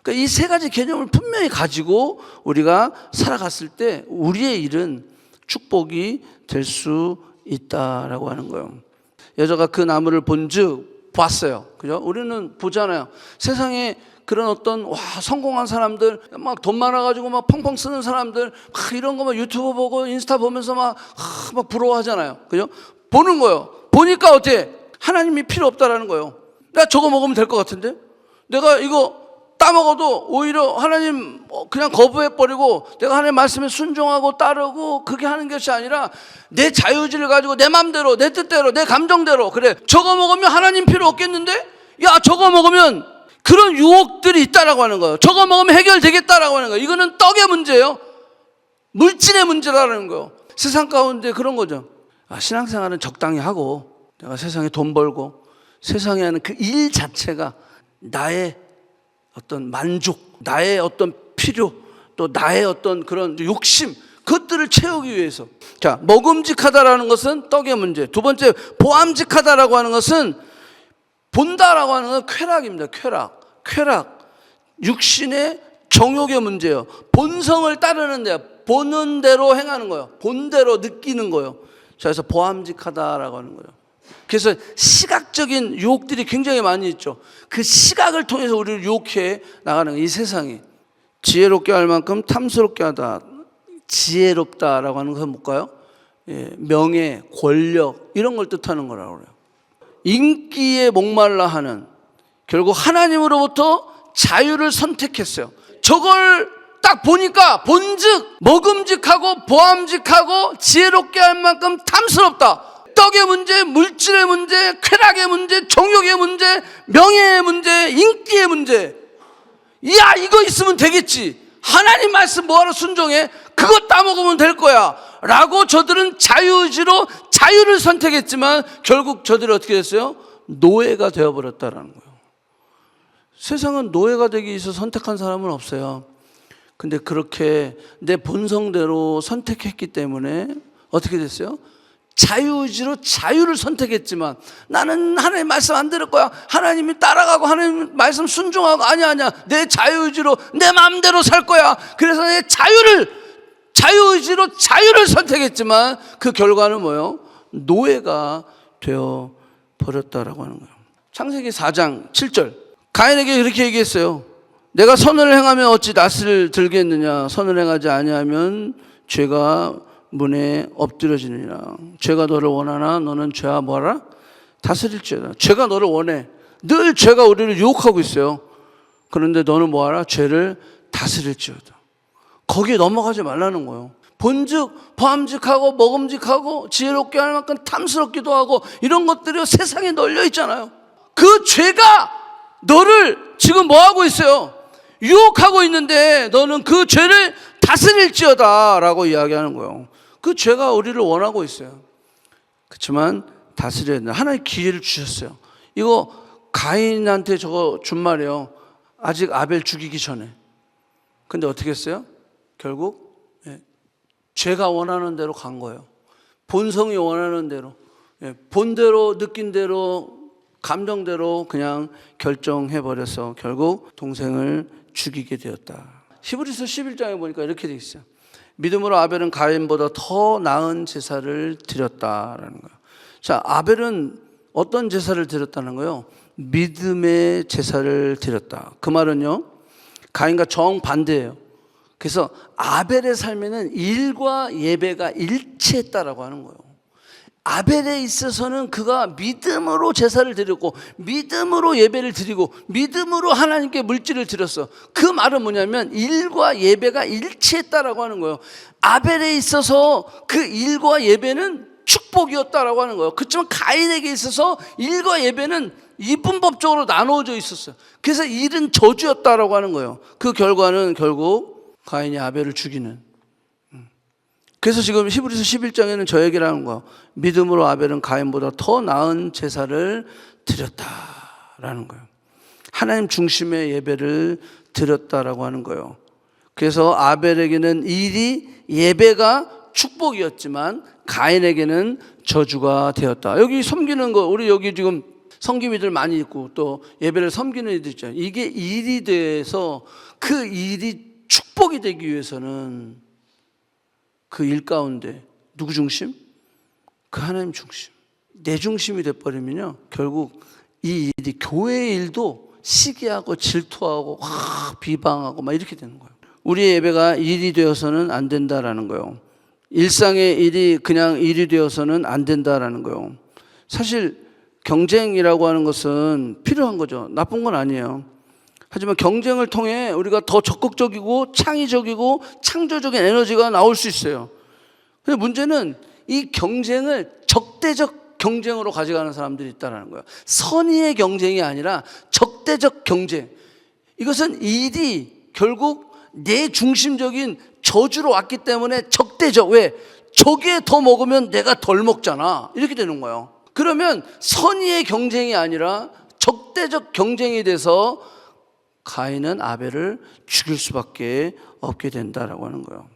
그러니까 이 세 가지 개념을 분명히 가지고 우리가 살아갔을 때 우리의 일은 축복이 될 수 있다라고 하는 거예요. 여자가 그 나무를 본즉 봤어요. 그죠? 우리는 보잖아요. 세상에 그런 어떤 성공한 사람들 막 돈 많아가지고 막 펑펑 쓰는 사람들 막 이런 거 막 유튜브 보고 인스타 보면서 막 부러워하잖아요. 그죠? 보는 거예요. 보니까 어때? 하나님이 필요 없다라는 거예요. 나 저거 먹으면 될 것 같은데? 내가 이거 따먹어도 오히려 하나님 그냥 거부해버리고 내가 하나님 말씀에 순종하고 따르고 그게 하는 것이 아니라 내 자유의지를 가지고 내 맘대로 내 뜻대로 내 감정대로 그래 저거 먹으면 하나님 필요 없겠는데? 야 저거 먹으면 그런 유혹들이 있다라고 하는 거예요. 저거 먹으면 해결되겠다라고 하는 거예요. 이거는 떡의 문제예요. 물질의 문제라는 거예요. 세상 가운데 그런 거죠. 신앙생활은 적당히 하고 내가 세상에 돈 벌고 세상에 하는 그 일 자체가 나의 어떤 만족, 나의 어떤 필요, 또 나의 어떤 그런 욕심, 그것들을 채우기 위해서. 자, 먹음직하다라는 것은 떡의 문제. 두 번째, 보암직하다라고 하는 것은 본다라고 하는 건 쾌락입니다. 쾌락. 육신의 정욕의 문제예요. 본성을 따르는 데요. 보는 대로 행하는 거예요. 본대로 느끼는 거예요. 자, 그래서 보암직하다라고 하는 거예요. 그래서 시각적인 유혹들이 굉장히 많이 있죠. 그 시각을 통해서 우리를 유혹해 나가는 이 세상이. 지혜롭게 할 만큼 탐스럽게 하다. 지혜롭다라고 하는 것은 뭘까요? 명예, 권력 이런 걸 뜻하는 거라고 그래요. 인기에 목말라 하는, 결국 하나님으로부터 자유를 선택했어요. 저걸 딱 보니까 본즉 먹음직하고 보암직하고 지혜롭게 할 만큼 탐스럽다. 떡의 문제, 물질의 문제, 쾌락의 문제, 정욕의 문제, 명예의 문제, 인기의 문제. 야 이거 있으면 되겠지. 하나님 말씀 뭐하러 순종해? 그거 따먹으면 될 거야 라고 저들은 자유의지로 자유를 선택했지만 결국 저들이 어떻게 됐어요? 노예가 되어버렸다는 거예요. 세상은 노예가 되기 위해서 선택한 사람은 없어요. 근데 그렇게 내 본성대로 선택했기 때문에 어떻게 됐어요? 자유의지로 자유를 선택했지만 나는 하나님 말씀 안 들을 거야. 하나님이 따라가고 하나님 말씀 순종하고 아니야 내 자유의지로 내 마음대로 살 거야. 그래서 내 자유의지로 자유를 선택했지만 그 결과는 뭐예요? 노예가 되어 버렸다라고 하는 거예요. 창세기 4장 7절 가인에게 이렇게 얘기했어요. 내가 선을 행하면 어찌 낯을 들겠느냐. 선을 행하지 아니하면 죄가 문에 엎드려지느니라. 죄가 너를 원하나 너는 죄와 뭐하라? 다스릴지어다. 죄가 너를 원해. 늘 죄가 우리를 유혹하고 있어요. 그런데 너는 뭐하라? 죄를 다스릴지어다. 거기에 넘어가지 말라는 거예요. 본즉 보암직하고 먹음직하고 지혜롭게 할 만큼 탐스럽기도 하고 이런 것들이 세상에 널려 있잖아요. 그 죄가 너를 지금 뭐 하고 있어요? 유혹하고 있는데 너는 그 죄를 다스릴지어다 라고 이야기하는 거예요. 그 죄가 우리를 원하고 있어요. 그렇지만 다스려야 된다. 하나님 기회를 주셨어요. 이거 가인한테 저거 준 말이에요. 아직 아벨 죽이기 전에. 근데 어떻게 했어요? 결국 죄가 원하는 대로 간 거예요. 본성이 원하는 대로, 본대로, 느낀 대로, 감정대로 그냥 결정해버려서 결국 동생을 죽이게 되었다. 히브리서 11장에 보니까 이렇게 되어 있어요. 믿음으로 아벨은 가인보다 더 나은 제사를 드렸다라는 거예요. 자, 아벨은 어떤 제사를 드렸다는 거예요? 믿음의 제사를 드렸다. 그 말은요, 가인과 정반대예요. 그래서 아벨의 삶에는 일과 예배가 일치했다라고 하는 거예요. 아벨에 있어서는 그가 믿음으로 제사를 드렸고 믿음으로 예배를 드리고 믿음으로 하나님께 물질을 드렸어. 그 말은 뭐냐면 일과 예배가 일치했다라고 하는 거예요. 아벨에 있어서 그 일과 예배는 축복이었다라고 하는 거예요. 그렇지만 가인에게 있어서 일과 예배는 이분법적으로 나누어져 있었어요. 그래서 일은 저주였다라고 하는 거예요. 그 결과는 결국 가인이 아벨을 죽이는. 그래서 지금 히브리서 11장에는 저 얘기를 하는 거예요. 믿음으로 아벨은 가인보다 더 나은 제사를 드렸다라는 거예요. 하나님 중심의 예배를 드렸다라고 하는 거예요. 그래서 아벨에게는 일이 예배가 축복이었지만 가인에게는 저주가 되었다. 여기 섬기는 거, 우리 여기 지금 섬김이들 많이 있고 또 예배를 섬기는 이들 있잖아요. 이게 일이 돼서 그 일이 축복이 되기 위해서는 그 일 가운데 누구 중심? 그 하나님 중심. 내 중심이 돼버리면요, 결국 이 일이, 교회의 일도 시기하고 질투하고 비방하고 막 이렇게 되는 거예요. 우리의 예배가 일이 되어서는 안 된다라는 거예요. 일상의 일이 그냥 일이 되어서는 안 된다라는 거예요. 사실 경쟁이라고 하는 것은 필요한 거죠. 나쁜 건 아니에요. 하지만 경쟁을 통해 우리가 더 적극적이고 창의적이고 창조적인 에너지가 나올 수 있어요. 근데 문제는 이 경쟁을 적대적 경쟁으로 가져가는 사람들이 있다는 거예요. 선의의 경쟁이 아니라 적대적 경쟁. 이것은 일이 결국 내 중심적인 저주로 왔기 때문에 적대적. 왜? 저게 더 먹으면 내가 덜 먹잖아. 이렇게 되는 거예요. 그러면 선의의 경쟁이 아니라 적대적 경쟁이 돼서 가인은 아벨을 죽일 수밖에 없게 된다라고 하는 거예요.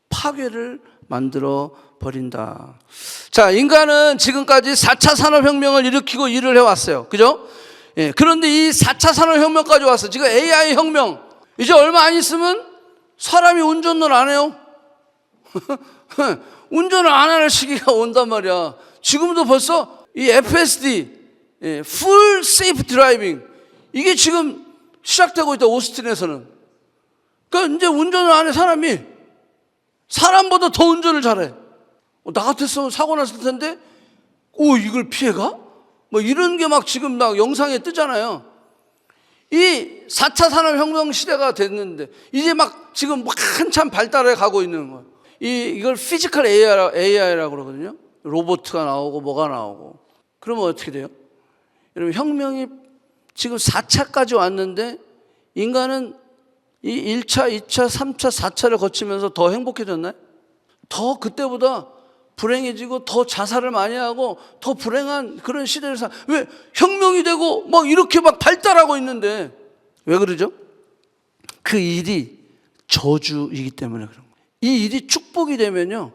파괴를 만들어 버린다. 자, 인간은 지금까지 4차 산업혁명을 일으키고 일을 해왔어요. 그죠? 예, 그런데 이 4차 산업혁명까지 왔어요. 지금 AI 혁명. 이제 얼마 안 있으면 사람이 운전을 안 해요. 운전을 안 하는 시기가 온단 말이야. 지금도 벌써 이 FSD, Full Safe Driving, 이게 지금 시작되고 있다, 오스틴에서는. 그러니까 이제 운전을 안 해, 사람이. 사람보다 더 운전을 잘해. 나 같았으면 사고 났을 텐데, 이걸 피해가? 뭐 이런 게 막 지금 막 영상에 뜨잖아요. 이 4차 산업혁명 시대가 됐는데, 이제 막 지금 막 한참 발달해 가고 있는 거예요. 이걸 피지컬 AI라고 그러거든요. 로봇가 나오고 뭐가 나오고. 그러면 어떻게 돼요? 여러분, 혁명이 지금 4차까지 왔는데 인간은 이 1차, 2차, 3차, 4차를 거치면서 더 행복해졌나요? 더 그때보다 불행해지고 더 자살을 많이 하고 더 불행한 그런 시대를 왜 혁명이 되고 막 이렇게 막 발달하고 있는데 왜 그러죠? 그 일이 저주이기 때문에 그런 거예요. 이 일이 축복이 되면요,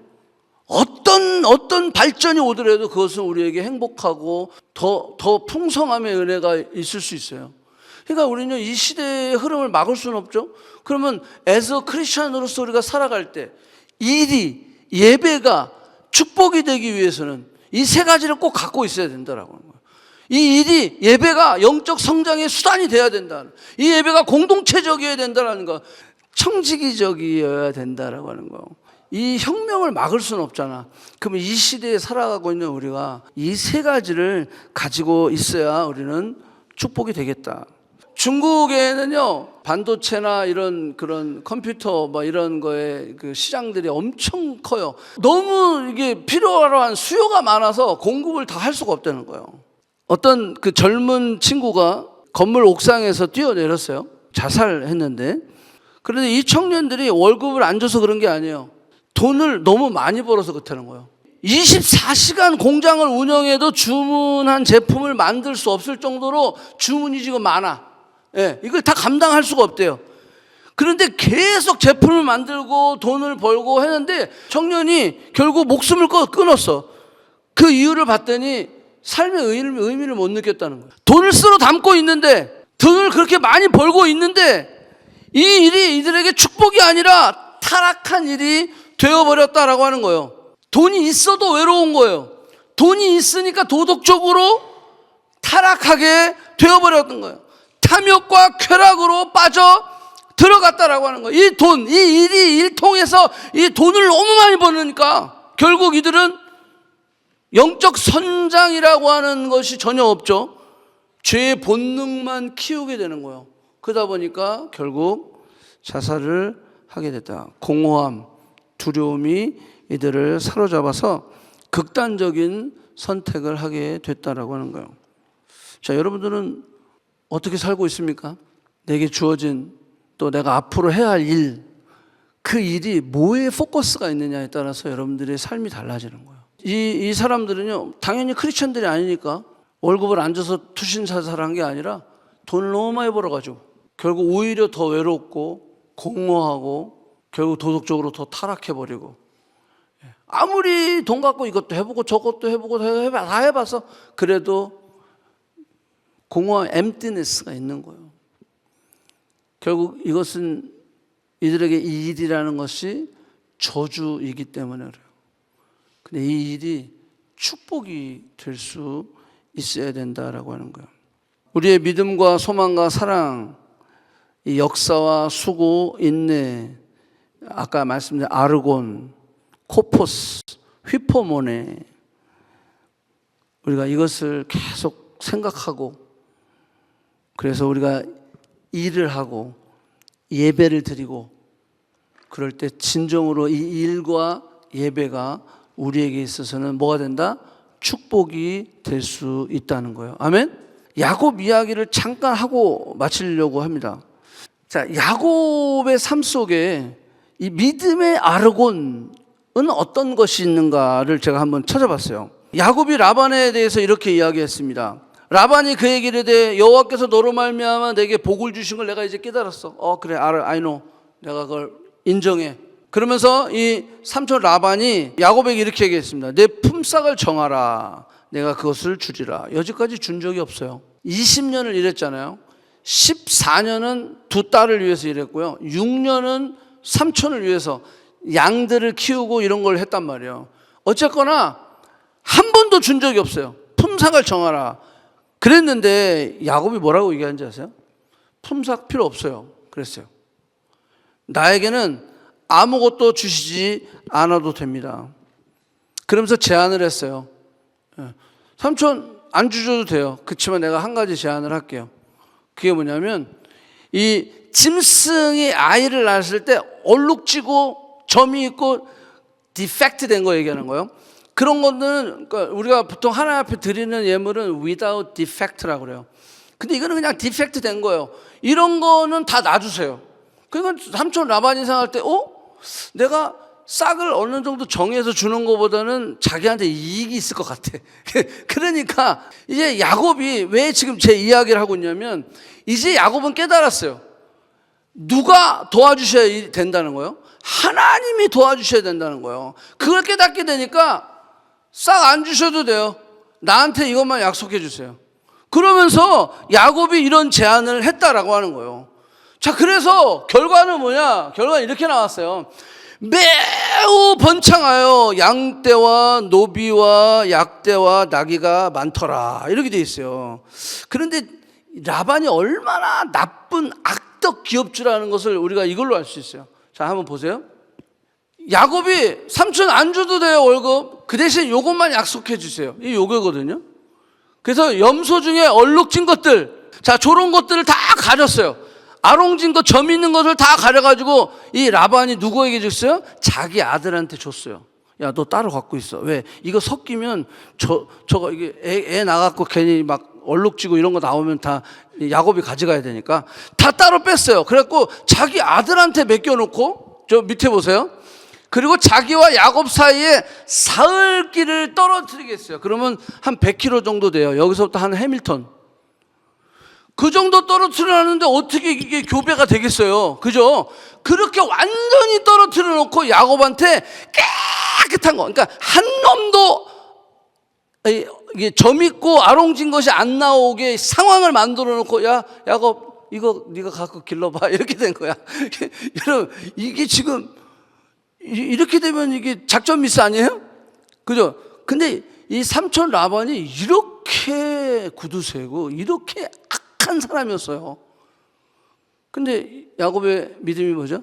어떤 발전이 오더라도 그것은 우리에게 행복하고 더 풍성함의 은혜가 있을 수 있어요. 그러니까 우리는 이 시대의 흐름을 막을 수는 없죠. 그러면 as a 크리스천으로서 우리가 살아갈 때 일이, 예배가 축복이 되기 위해서는 이 세 가지를 꼭 갖고 있어야 된다라고 하는 거예요. 이 일이, 예배가 영적 성장의 수단이 돼야 된다. 이 예배가 공동체적이어야 된다는 거, 청지기적이어야 된다라고 하는 거예요. 이 혁명을 막을 수는 없잖아. 그러면 이 시대에 살아가고 있는 우리가 이 세 가지를 가지고 있어야 우리는 축복이 되겠다. 중국에는요, 반도체나 이런 그런 컴퓨터 뭐 이런 거에 그 시장들이 엄청 커요. 너무 이게 필요로 한 수요가 많아서 공급을 다 할 수가 없다는 거예요. 어떤 그 젊은 친구가 건물 옥상에서 뛰어내렸어요. 자살했는데. 그런데 이 청년들이 월급을 안 줘서 그런 게 아니에요. 돈을 너무 많이 벌어서 그렇다는 거예요. 24시간 공장을 운영해도 주문한 제품을 만들 수 없을 정도로 주문이 지금 많아. 예, 이걸 다 감당할 수가 없대요. 그런데 계속 제품을 만들고 돈을 벌고 했는데 청년이 결국 목숨을 끊었어. 그 이유를 봤더니 삶의 의미를 못 느꼈다는 거예요. 돈을 쓸어 담고 있는데, 돈을 그렇게 많이 벌고 있는데 이 일이 이들에게 축복이 아니라 타락한 일이 되어버렸다라고 하는 거예요. 돈이 있어도 외로운 거예요. 돈이 있으니까 도덕적으로 타락하게 되어버렸던 거예요. 탐욕과 쾌락으로 빠져 들어갔다라고 하는 거예요. 이 돈, 이 일이 일통해서 이 돈을 너무 많이 버니까 결국 이들은 영적 선장이라고 하는 것이 전혀 없죠. 죄의 본능만 키우게 되는 거예요. 그러다 보니까 결국 자살을 하게 됐다. 공허함, 두려움이 이들을 사로잡아서 극단적인 선택을 하게 됐다라고 하는 거예요. 자, 여러분들은 어떻게 살고 있습니까? 내게 주어진 또 내가 앞으로 해야 할 일, 그 일이 뭐에 포커스가 있느냐에 따라서 여러분들의 삶이 달라지는 거예요. 이 사람들은요, 당연히 크리스천들이 아니니까 월급을 안 줘서 투신사살한 게 아니라 돈을 너무 많이 벌어가지고 결국 오히려 더 외롭고 공허하고 결국 도덕적으로 더 타락해버리고, 아무리 돈 갖고 이것도 해보고 저것도 해보고 다 해봐서 그래도 공허한 엠티네스가 있는 거예요. 결국 이것은 이들에게 이 일이라는 것이 저주이기 때문에 그래요. 근데 이 일이 축복이 될 수 있어야 된다라고 하는 거예요. 우리의 믿음과 소망과 사랑, 이 역사와 수고, 인내, 아까 말씀드린 아르곤, 코포스, 휘포모네, 우리가 이것을 계속 생각하고, 그래서 우리가 일을 하고 예배를 드리고 그럴 때 진정으로 이 일과 예배가 우리에게 있어서는 뭐가 된다? 축복이 될 수 있다는 거예요. 아멘? 야곱 이야기를 잠깐 하고 마치려고 합니다. 자, 야곱의 삶 속에 이 믿음의 아르곤은 어떤 것이 있는가를 제가 한번 찾아봤어요. 야곱이 라반에 대해서 이렇게 이야기했습니다. 라반이 그에게 이르되 여호와께서 너로 말미암아 내게 복을 주신 걸 내가 이제 깨달았어. 그래, I know. 내가 그걸 인정해. 그러면서 이 삼촌 라반이 야곱에게 이렇게 얘기했습니다. 내 품삯을 정하라. 내가 그것을 주리라. 여지까지 준 적이 없어요. 20년을 일했잖아요. 14년은 두 딸을 위해서 일했고요. 6년은 삼촌을 위해서 양들을 키우고 이런 걸 했단 말이에요. 어쨌거나 한 번도 준 적이 없어요. 품삯을 정하라. 그랬는데 야곱이 뭐라고 얘기하는지 아세요? 품삯 필요 없어요. 그랬어요. 나에게는 아무것도 주시지 않아도 됩니다. 그러면서 제안을 했어요. 삼촌 안 주셔도 돼요. 그렇지만 내가 한 가지 제안을 할게요. 그게 뭐냐면 이 짐승이 아이를 낳았을 때 얼룩지고 점이 있고 디펙트 된 거 얘기하는 거예요. 그런 거는 그러니까 우리가 보통 하나님 앞에 드리는 예물은 without defect라고 그래요. 근데 이거는 그냥 디펙트 된 거예요. 이런 거는 다 놔주세요. 그러니까 삼촌 라반이 생각할 때 내가 싹을 어느 정도 정해서 주는 것보다는 자기한테 이익이 있을 것 같아. 그러니까 이제 야곱이 왜 지금 제 이야기를 하고 있냐면 이제 야곱은 깨달았어요. 누가 도와주셔야 된다는 거예요? 하나님이 도와주셔야 된다는 거예요. 그걸 깨닫게 되니까 싹 안 주셔도 돼요. 나한테 이것만 약속해 주세요. 그러면서 야곱이 이런 제안을 했다라고 하는 거예요. 자, 그래서 결과는 뭐냐? 결과는 이렇게 나왔어요. 매우 번창하여 양떼와 노비와 약떼와 나귀가 많더라. 이렇게 돼 있어요. 그런데 라반이 얼마나 나쁜 악덕 기업주라는 것을 우리가 이걸로 알 수 있어요. 자, 한번 보세요. 야곱이 삼촌 안 줘도 돼요, 월급. 그 대신 요것만 약속해 주세요. 이 요거거든요. 그래서 염소 중에 얼룩진 것들, 자, 저런 것들을 다 가렸어요. 아롱진 거, 점 있는 것을 다 가려가지고 이 라반이 누구에게 줬어요? 자기 아들한테 줬어요. 야, 너 따로 갖고 있어. 왜? 이거 섞이면 저거 이게 애 나갖고 괜히 막 얼룩지고 이런 거 나오면 다 야곱이 가져가야 되니까 다 따로 뺐어요. 그래갖고 자기 아들한테 맡겨놓고, 저 밑에 보세요. 그리고 자기와 야곱 사이에 사흘길을 떨어뜨리겠어요. 그러면 한 100km 정도 돼요. 여기서부터 한 해밀턴. 그 정도 떨어뜨려놨는데 어떻게 이게 교배가 되겠어요? 그죠? 그렇게 완전히 떨어뜨려 놓고 야곱한테 깨끗한 거, 그러니까 한 놈도 이게 점 있고 아롱진 것이 안 나오게 상황을 만들어 놓고, 야, 야곱, 이거 네가 갖고 길러봐. 이렇게 된 거야. 여러분, 이게 지금 이렇게 되면 이게 작전 미스 아니에요? 그죠? 근데 이 삼촌 라반이 이렇게 구두쇠고 이렇게 악한 사람이었어요. 근데 야곱의 믿음이 뭐죠?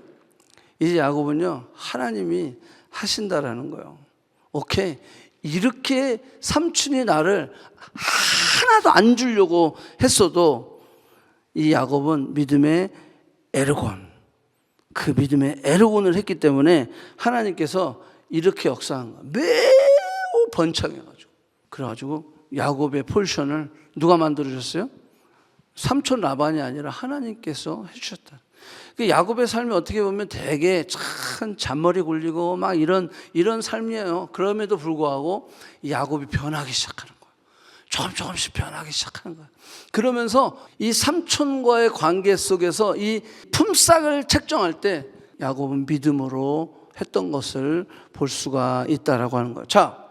이제 야곱은요, 하나님이 하신다라는 거예요. 오케이, 이렇게 삼촌이 나를 하나도 안 주려고 했어도 이 야곱은 믿음의 에르곤, 그 믿음의 에르곤을 했기 때문에 하나님께서 이렇게 역사한 거예요. 매우 번창해가지고. 그래가지고 야곱의 포지션을 누가 만들어줬어요? 삼촌 라반이 아니라 하나님께서 해주셨다. 야곱의 삶이 어떻게 보면 되게 참 잔머리 굴리고 막 이런 삶이에요. 그럼에도 불구하고 야곱이 변하기 시작하는 거예요. 조금씩 변하기 시작하는 거예요. 그러면서 이 삼촌과의 관계 속에서 이 품삯을 책정할 때 야곱은 믿음으로 했던 것을 볼 수가 있다라고 하는 거예요. 자,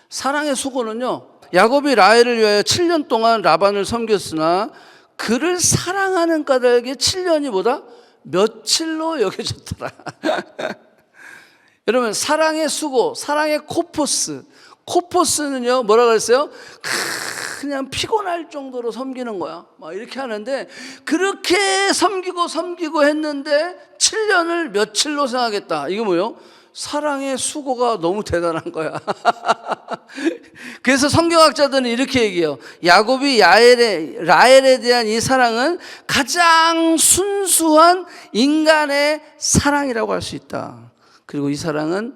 사랑의 수고는요, 야곱이 라헬을 위하여 7년 동안 라반을 섬겼으나 그를 사랑하는 까닭에 7년이 뭐다? 며칠로 여겨졌더라. 여러분, 사랑의 수고, 사랑의 코포스. 코포스는요, 뭐라 그랬어요? 그냥 피곤할 정도로 섬기는 거야. 막 이렇게 하는데, 그렇게 섬기고 했는데 7년을 며칠로 생각했다. 이게 뭐예요? 사랑의 수고가 너무 대단한 거야. 그래서 성경학자들은 이렇게 얘기해요. 야곱이 라헬에 대한 이 사랑은 가장 순수한 인간의 사랑이라고 할 수 있다. 그리고 이 사랑은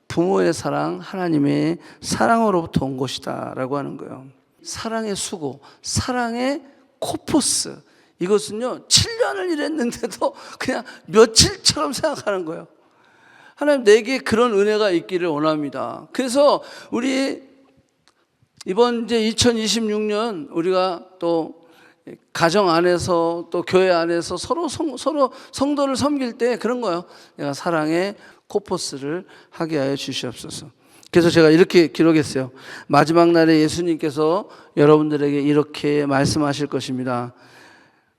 부모의 사랑, 하나님의 사랑으로부터 온 것이다 라고 하는 거예요. 사랑의 수고, 사랑의 코포스, 이것은요 7년을 일했는데도 그냥 며칠처럼 생각하는 거예요. 하나님, 내게 그런 은혜가 있기를 원합니다. 그래서 우리 이번 이제 2026년 우리가 또 가정 안에서 또 교회 안에서 서로 성도를 섬길 때 그런 거예요. 내가 사랑의 코포스를 하게 하여 주시옵소서. 그래서 제가 이렇게 기록했어요. 마지막 날에 예수님께서 여러분들에게 이렇게 말씀하실 것입니다.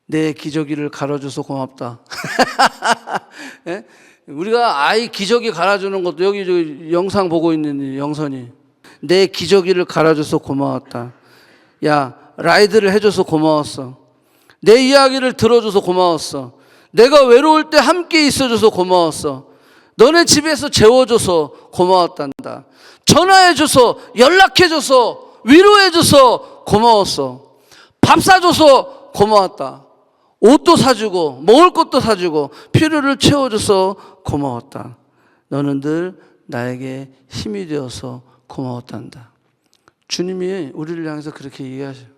내 기저귀를 갈아줘서 고맙다. 네? 우리가 아이 기저귀 갈아주는 것도 여기 저 영상 보고 있는 영선이 내 기저귀를 갈아줘서 고마웠다. 야, 라이드를 해줘서 고마웠어. 내 이야기를 들어줘서 고마웠어. 내가 외로울 때 함께 있어줘서 고마웠어. 너네 집에서 재워줘서 고마웠단다. 전화해줘서, 연락해줘서, 위로해줘서 고마웠어. 밥 사줘서 고마웠다. 옷도 사주고 먹을 것도 사주고 필요를 채워줘서 고마웠다. 너는 늘 나에게 힘이 되어서 고마웠단다. 주님이 우리를 향해서 그렇게 얘기하셔요.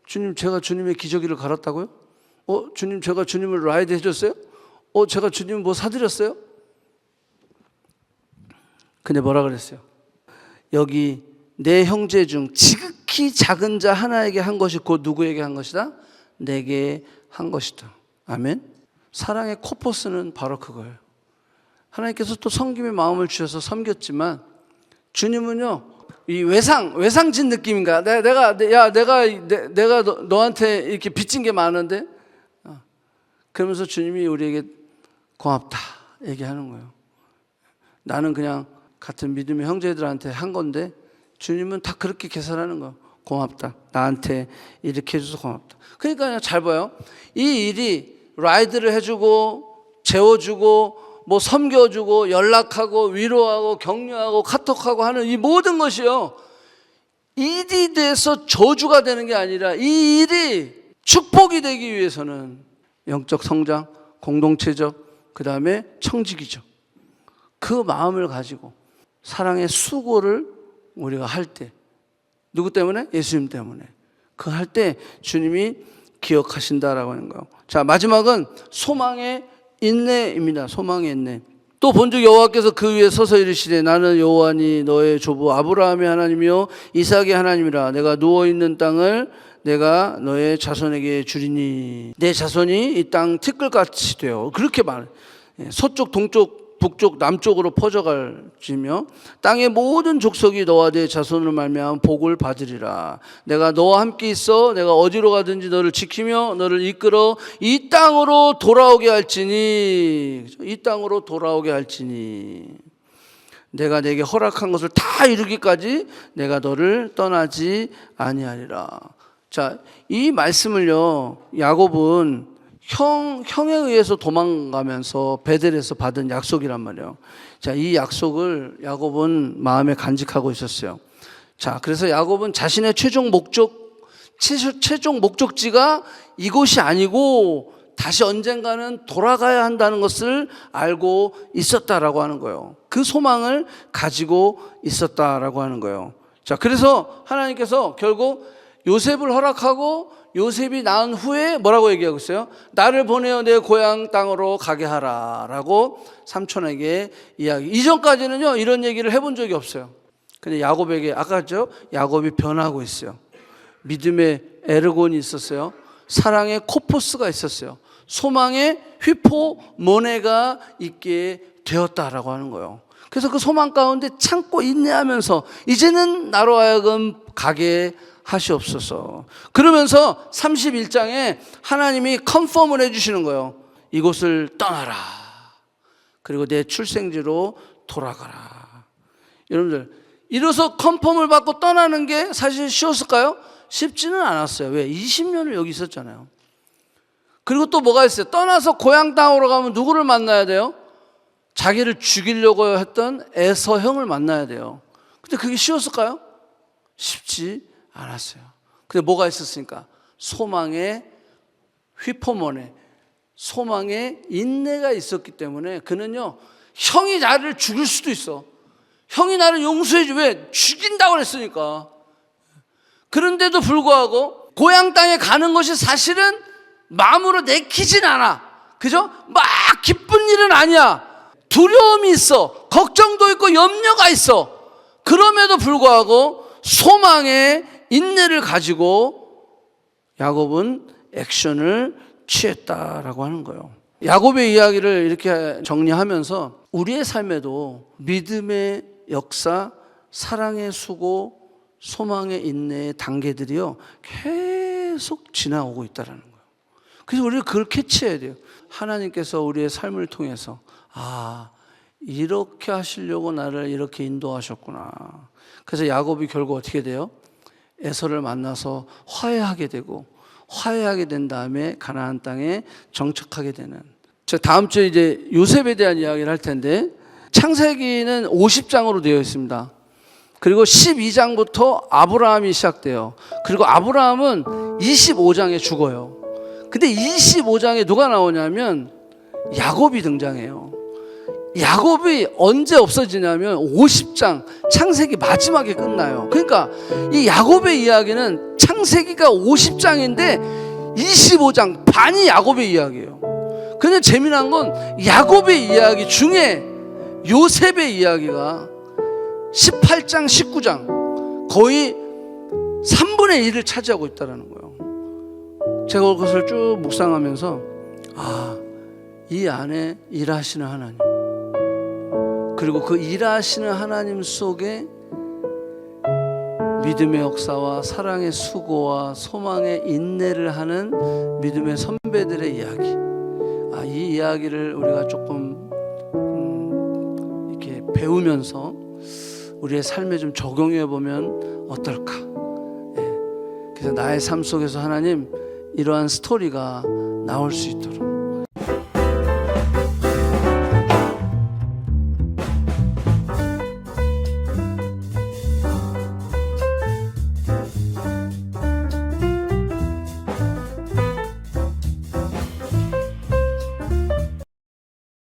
주님, 제가 주님의 기저귀를 갈았다고요? 주님, 제가 주님을 라이드 해줬어요? 제가 주님 뭐 사드렸어요? 근데 뭐라 그랬어요? 여기 내 형제 중 지극히 작은 자 하나에게 한 것이 곧 누구에게 한 것이다? 내게 한 것이다. 아멘. 사랑의 코포스는 바로 그거예요. 하나님께서 또 섬김의 마음을 주셔서 섬겼지만 주님은요, 이 외상진 느낌인가? 내가 너한테 이렇게 빚진 게 많은데, 그러면서 주님이 우리에게 고맙다 얘기하는 거예요. 나는 그냥 같은 믿음의 형제들한테 한 건데 주님은 다 그렇게 계산하는 거예요. 고맙다. 나한테 이렇게 해줘서 고맙다. 그러니까 잘 봐요. 이 일이 라이드를 해주고 재워주고 뭐 섬겨주고 연락하고 위로하고 격려하고 카톡하고 하는 이 모든 것이요, 일이 돼서 저주가 되는 게 아니라 이 일이 축복이 되기 위해서는 영적 성장, 공동체적, 그 다음에 청지기적, 그 마음을 가지고 사랑의 수고를 우리가 할 때, 누구 때문에? 예수님 때문에. 그 할 때 주님이 기억하신다라고 하는 거예요. 자, 마지막은 소망의 인내입니다. 소망의 인내. 또 본즉 여호와께서 그 위에 서서 이르시되 나는 여호와니 너의 조부 아브라함의 하나님이요 이삭의 하나님이라. 내가 누워있는 땅을 내가 너의 자손에게 주리니 내 자손이 이 땅 티끌같이 되어, 그렇게 말해. 서쪽 동쪽 북쪽 남쪽으로 퍼져갈지며 땅의 모든 족속이 너와 내 자손을 말미암아 복을 받으리라. 내가 너와 함께 있어 내가 어디로 가든지 너를 지키며 너를 이끌어 이 땅으로 돌아오게 할지니, 이 땅으로 돌아오게 할지니 내가 내게 허락한 것을 다 이루기까지 내가 너를 떠나지 아니하리라. 자, 이 말씀을요, 야곱은 형에 의해서 도망가면서 베델에서 받은 약속이란 말이에요. 자, 이 약속을 야곱은 마음에 간직하고 있었어요. 자, 그래서 야곱은 자신의 최종 목적지가 이곳이 아니고 다시 언젠가는 돌아가야 한다는 것을 알고 있었다라고 하는 거예요. 그 소망을 가지고 있었다라고 하는 거예요. 자, 그래서 하나님께서 결국 요셉을 허락하고 요셉이 낳은 후에 뭐라고 얘기하고 있어요? 나를 보내어 내 고향 땅으로 가게 하라 라고 삼촌에게 이야기. 이전까지는요 이런 얘기를 해본 적이 없어요. 근데 야곱에게, 아까죠, 야곱이 변하고 있어요. 믿음의 에르곤이 있었어요. 사랑의 코포스가 있었어요. 소망의 휘포모네가 있게 되었다라고 하는 거예요. 그래서 그 소망 가운데 참고 인내하면서 이제는 나로 하여금 가게 하시옵소서. 그러면서 31장에 하나님이 컨펌을 해주시는 거예요. 이곳을 떠나라. 그리고 내 출생지로 돌아가라. 여러분들, 이로써 컨펌을 받고 떠나는 게 사실 쉬웠을까요? 쉽지는 않았어요. 왜? 20년을 여기 있었잖아요. 그리고 또 뭐가 있어요? 떠나서 고향 땅으로 가면 누구를 만나야 돼요? 자기를 죽이려고 했던 에서 형을 만나야 돼요. 근데 그게 쉬웠을까요? 쉽지 않았어요. 근데 뭐가 있었습니까? 소망의 휘포모네, 소망의 인내가 있었기 때문에 그는요, 형이 나를 죽일 수도 있어. 형이 나를 용서해줘. 왜? 죽인다고 그랬으니까. 그런데도 불구하고 고향 땅에 가는 것이 사실은 마음으로 내키진 않아. 그죠? 막 기쁜 일은 아니야. 두려움이 있어. 걱정도 있고 염려가 있어. 그럼에도 불구하고 소망의 인내를 가지고 야곱은 액션을 취했다라고 하는 거예요. 야곱의 이야기를 이렇게 정리하면서 우리의 삶에도 믿음의 역사, 사랑의 수고, 소망의 인내의 단계들이요 계속 지나오고 있다는 거예요. 그래서 우리가 그걸 캐치해야 돼요. 하나님께서 우리의 삶을 통해서 이렇게 하시려고 나를 이렇게 인도하셨구나. 그래서 야곱이 결국 어떻게 돼요? 에서를 만나서 화해하게 되고, 화해하게 된 다음에 가나안 땅에 정착하게 되는. 제가 다음 주에 이제 요셉에 대한 이야기를 할 텐데, 창세기는 50장으로 되어 있습니다. 그리고 12장부터 아브라함이 시작돼요. 그리고 아브라함은 25장에 죽어요. 근데 25장에 누가 나오냐면 야곱이 등장해요. 야곱이 언제 없어지냐면 50장 창세기 마지막에 끝나요. 그러니까 이 야곱의 이야기는 창세기가 50장인데 25장 반이 야곱의 이야기예요. 근데 재미난 건 야곱의 이야기 중에 요셉의 이야기가 18장 19장 거의 3분의 1을 차지하고 있다는 거예요. 제가 그것을 쭉 묵상하면서 이 안에 일하시는 하나님, 그리고 그 일하시는 하나님 속에 믿음의 역사와 사랑의 수고와 소망의 인내를 하는 믿음의 선배들의 이야기, 이 이야기를 우리가 조금 이렇게 배우면서 우리의 삶에 좀 적용해 보면 어떨까. 그래서 나의 삶 속에서 하나님 이러한 스토리가 나올 수 있도록